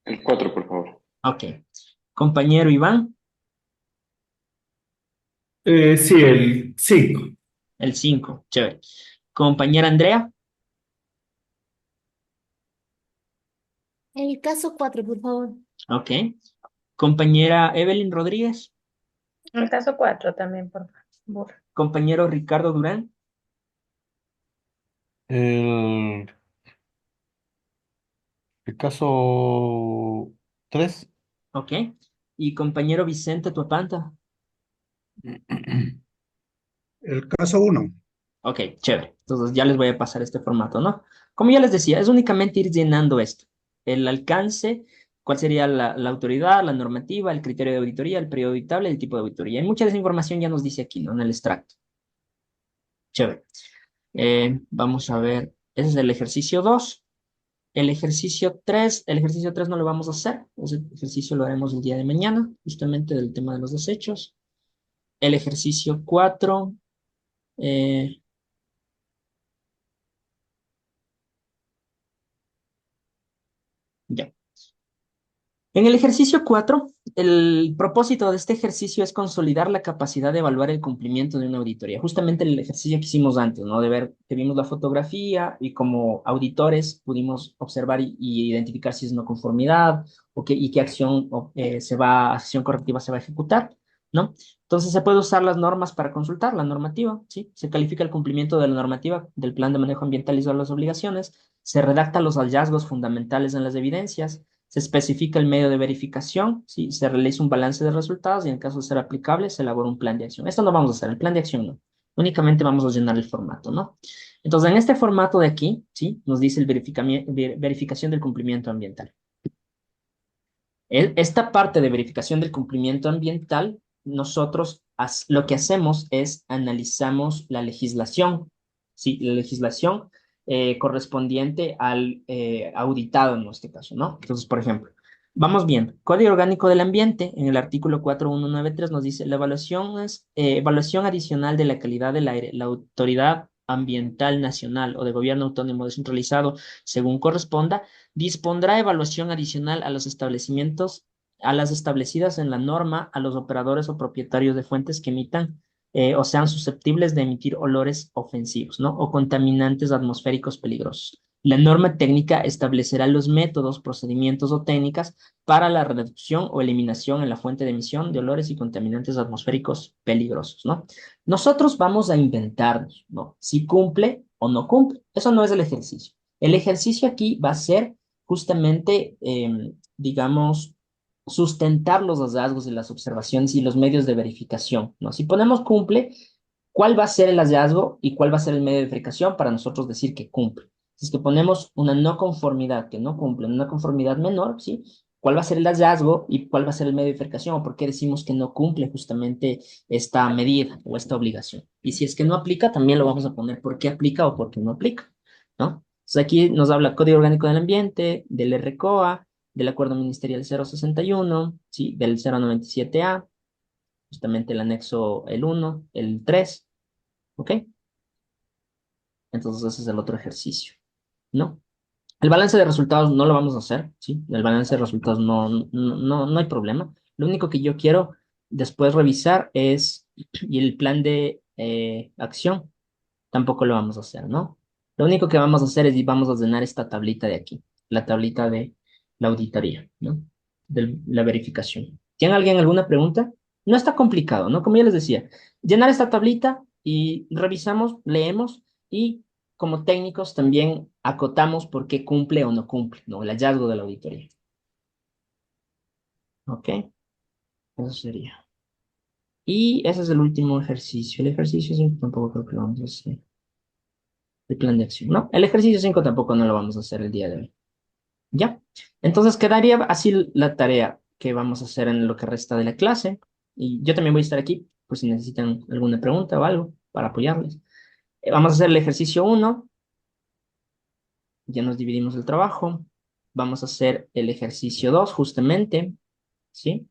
El 4, por favor. Ok. Compañero Iván, Sí, el 5. el 5. Chévere. Compañera Andrea, El caso 4, por favor. ok. Compañera Evelyn Rodríguez, El caso 4 también, por favor. compañero Ricardo Durán, El, el caso 3. ok. Y compañero Vicente Tuapanta. El caso 1. Ok, chévere. Entonces ya les voy a pasar este formato, ¿no? Como ya les decía, es únicamente ir llenando esto. El alcance ¿Cuál sería la autoridad, la normativa, el criterio de auditoría, el periodo auditable, el tipo de auditoría? Y mucha de esa información ya nos dice aquí, ¿no? En el extracto. Chévere. Vamos a ver, ese es el ejercicio 2. El ejercicio 3 no lo vamos a hacer. Ese ejercicio lo haremos el día de mañana, justamente del tema de los desechos. El ejercicio 4. Ya. En el ejercicio 4, el propósito de este ejercicio es consolidar la capacidad de evaluar el cumplimiento de una auditoría. Justamente el ejercicio que hicimos antes, ¿no? De ver que vimos la fotografía y como auditores pudimos observar y identificar si es una conformidad y qué acción acción correctiva se va a ejecutar, ¿no? Entonces se puede usar las normas para consultar la normativa, ¿sí? Se califica el cumplimiento de la normativa del plan de manejo ambiental y las obligaciones, se redactan los hallazgos fundamentales en las evidencias, se especifica el medio de verificación, ¿sí? Se realiza un balance de resultados y en caso de ser aplicable se elabora un plan de acción. Esto no vamos a hacer, el plan de acción no. Únicamente vamos a llenar el formato, ¿no? Entonces, en este formato de aquí, ¿sí? Nos dice el verificación del cumplimiento ambiental. Esta parte de verificación del cumplimiento ambiental, nosotros lo que hacemos es analizamos la legislación, ¿sí? La legislación correspondiente al auditado en este caso, ¿no? Entonces, por ejemplo, vamos bien, Código Orgánico del Ambiente, en el artículo 4193 nos dice, la evaluación es evaluación adicional de la calidad del aire. La autoridad ambiental nacional o de gobierno autónomo descentralizado, según corresponda, dispondrá evaluación adicional a los establecimientos, a las establecidas en la norma, a los operadores o propietarios de fuentes que emitan o sean susceptibles de emitir olores ofensivos, ¿no? O contaminantes atmosféricos peligrosos. La norma técnica establecerá los métodos, procedimientos o técnicas para la reducción o eliminación en la fuente de emisión de olores y contaminantes atmosféricos peligrosos, ¿no? Nosotros vamos a inventarnos, ¿no? Si cumple o no cumple. Eso no es el ejercicio. El ejercicio aquí va a ser justamente, digamos, sustentar los hallazgos de las observaciones y los medios de verificación, ¿no? Si ponemos cumple, ¿cuál va a ser el hallazgo y cuál va a ser el medio de verificación para nosotros decir que cumple? Si es que ponemos una no conformidad que no cumple, una conformidad menor, ¿sí? ¿Cuál va a ser el hallazgo y cuál va a ser el medio de verificación? ¿O por qué decimos que no cumple justamente esta medida o esta obligación? Y si es que no aplica, también lo vamos a poner por qué aplica o por qué no aplica, ¿no? Entonces aquí nos habla Código Orgánico del Ambiente, del RCOA, del Acuerdo Ministerial 061, ¿sí? Del 097A, justamente el anexo el 1, el 3, ¿ok? Entonces ese es el otro ejercicio, ¿no? El balance de resultados no lo vamos a hacer, ¿sí? El balance de resultados no hay problema. Lo único que yo quiero después revisar es, y el plan de acción tampoco lo vamos a hacer, ¿no? Lo único que vamos a hacer es y vamos a llenar esta tablita de aquí, la tablita de la auditoría, ¿no? De la verificación. ¿Tiene alguien alguna pregunta? No está complicado, ¿no? Como ya les decía, llenar esta tablita y revisamos, leemos y como técnicos también acotamos por qué cumple o no cumple, ¿no? El hallazgo de la auditoría. ¿Ok? Eso sería. Y ese es el último ejercicio. El ejercicio 5 tampoco creo que lo vamos a hacer. El plan de acción, ¿no? El ejercicio 5 tampoco no lo vamos a hacer el día de hoy. ¿Ya? Entonces quedaría así la tarea que vamos a hacer en lo que resta de la clase. Y yo también voy a estar aquí por si necesitan alguna pregunta o algo para apoyarles. Vamos a hacer el ejercicio 1. Ya nos dividimos el trabajo. Vamos a hacer el ejercicio 2 justamente. ¿Sí?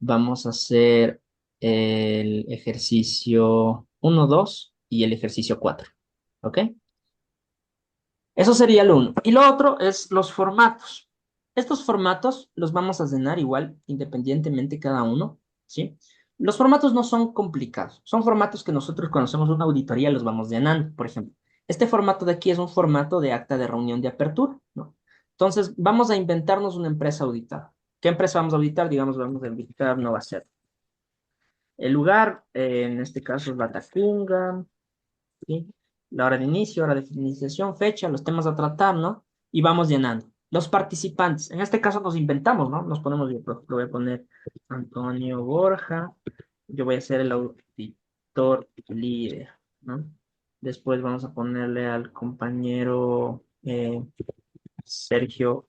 Vamos a hacer el ejercicio 1, 2 y el ejercicio 4. ¿Ok? Eso sería lo uno. Y lo otro es los formatos. Estos formatos los vamos a llenar igual, independientemente cada uno, ¿sí? Los formatos no son complicados. Son formatos que nosotros cuando hacemos una auditoría los vamos llenando. Por ejemplo, este formato de aquí es un formato de acta de reunión de apertura, ¿no? Entonces, vamos a inventarnos una empresa auditada. ¿Qué empresa vamos a auditar? Digamos, vamos a auditar Nova Ser. El lugar, en este caso es Latacunga, ¿sí? La hora de inicio, hora de finalización, fecha, los temas a tratar, ¿no? Y vamos llenando. Los participantes, en este caso nos inventamos, ¿no? Nos ponemos, yo lo voy a poner Antonio Borja, yo voy a ser el auditor líder, ¿no? Después vamos a ponerle al compañero Sergio,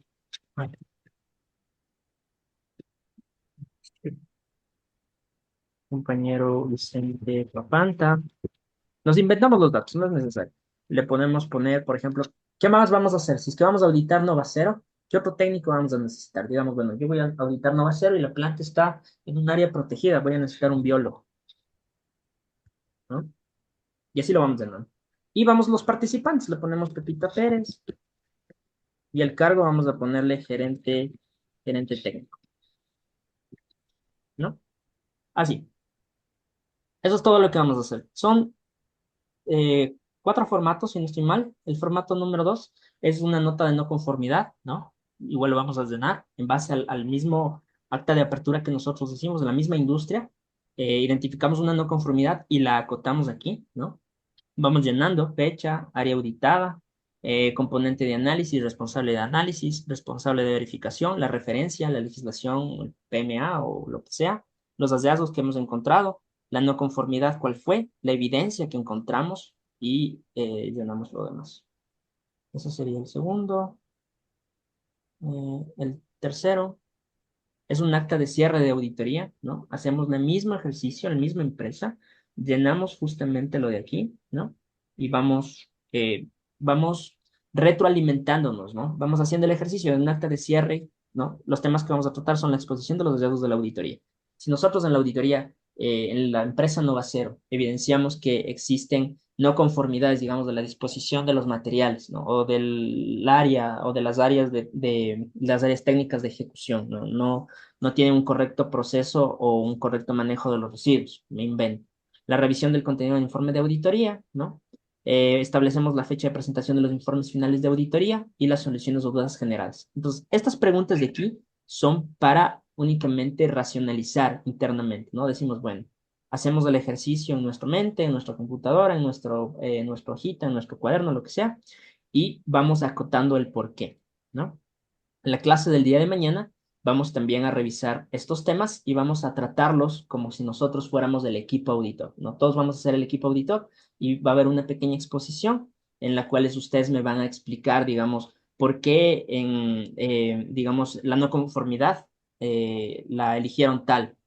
compañero Vicente Papanta. Nos inventamos los datos, no es necesario. Le podemos poner, por ejemplo, ¿qué más vamos a hacer? Si es que vamos a auditar Nova Cero, ¿qué otro técnico vamos a necesitar? Digamos, bueno, yo voy a auditar Nova Cero y la planta está en un área protegida, voy a necesitar un biólogo, ¿no? Y así lo vamos llenando. Y vamos los participantes, le ponemos Pepita Pérez y el cargo vamos a ponerle gerente técnico, ¿no? Así. Eso es todo lo que vamos a hacer. Son cuatro formatos, si no estoy mal. El formato número dos es una nota de no conformidad, ¿no? Igual lo vamos a llenar en base al mismo acta de apertura que nosotros hicimos de la misma industria. Identificamos una no conformidad y la acotamos aquí, ¿no? Vamos llenando fecha, área auditada, componente de análisis, responsable de verificación, la referencia, la legislación, el PMA o lo que sea, los hallazgos que hemos encontrado, la no conformidad, cuál fue, la evidencia que encontramos y llenamos lo demás. Eso sería el segundo. El tercero es un acta de cierre de auditoría, ¿no? Hacemos el mismo ejercicio, la misma empresa, llenamos justamente lo de aquí, ¿no? Y vamos retroalimentándonos, ¿no? Vamos haciendo el ejercicio de un acta de cierre, ¿no? Los temas que vamos a tratar son la exposición de los hallazgos de la auditoría. Si nosotros en la auditoría, en la empresa Nova Cero, evidenciamos que existen no conformidades, digamos, de la disposición de los materiales, ¿no? O del área, o de las áreas de las áreas técnicas de ejecución, ¿no? No tiene un correcto proceso o un correcto manejo de los residuos, me invento. La revisión del contenido del informe de auditoría, ¿no? Establecemos la fecha de presentación de los informes finales de auditoría y las soluciones o dudas generales. Entonces, estas preguntas de aquí son para únicamente racionalizar internamente, ¿no? Decimos, bueno, hacemos el ejercicio en nuestra mente, en nuestra computadora, en nuestra hojita, en nuestro cuaderno, lo que sea, y vamos acotando el por qué, ¿no? En la clase del día de mañana vamos también a revisar estos temas y vamos a tratarlos como si nosotros fuéramos el equipo auditor, ¿no? Todos vamos a ser el equipo auditor y va a haber una pequeña exposición en la cual ustedes me van a explicar, digamos, por qué digamos, la no conformidad la eligieron tal,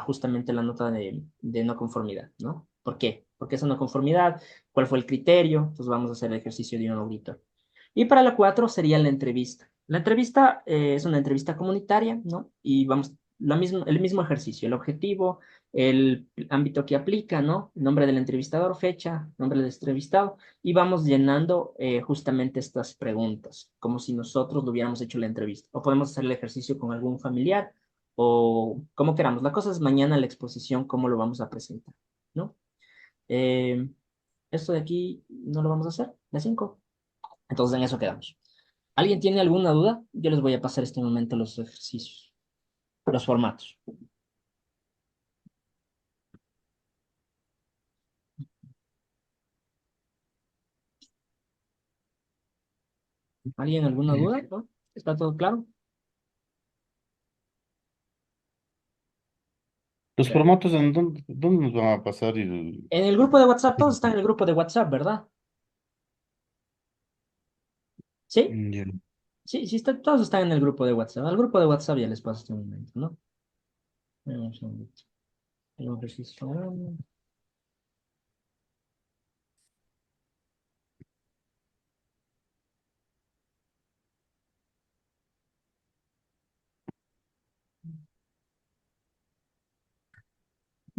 justamente la nota de no conformidad, ¿no? ¿Por qué? ¿Por qué esa no conformidad? ¿Cuál fue el criterio? Entonces vamos a hacer el ejercicio de un auditor. Y para la 4 sería la entrevista. La entrevista es una entrevista comunitaria, ¿no? Y vamos, el mismo ejercicio, el objetivo, el ámbito que aplica, ¿no? Nombre del entrevistador, fecha, nombre del entrevistado, y vamos llenando justamente estas preguntas, como si nosotros lo hubiéramos hecho la entrevista. O podemos hacer el ejercicio con algún familiar, o como queramos. La cosa es mañana la exposición, cómo lo vamos a presentar, ¿no? Eh, Esto de aquí no lo vamos a hacer, la 5. Entonces en eso quedamos. ¿Alguien tiene alguna duda? Yo les voy a pasar este momento los ejercicios, los formatos. ¿Alguien alguna duda? ¿No? ¿Está todo claro? Los formatos, ¿en dónde nos van a pasar? En el grupo de WhatsApp, todos están en el grupo de WhatsApp, ¿verdad? ¿Sí? Ya. Sí, sí, todos están en el grupo de WhatsApp. Al grupo de WhatsApp ya les paso este momento, ¿no? Vamos a ver. El ejercicio.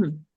Hmm.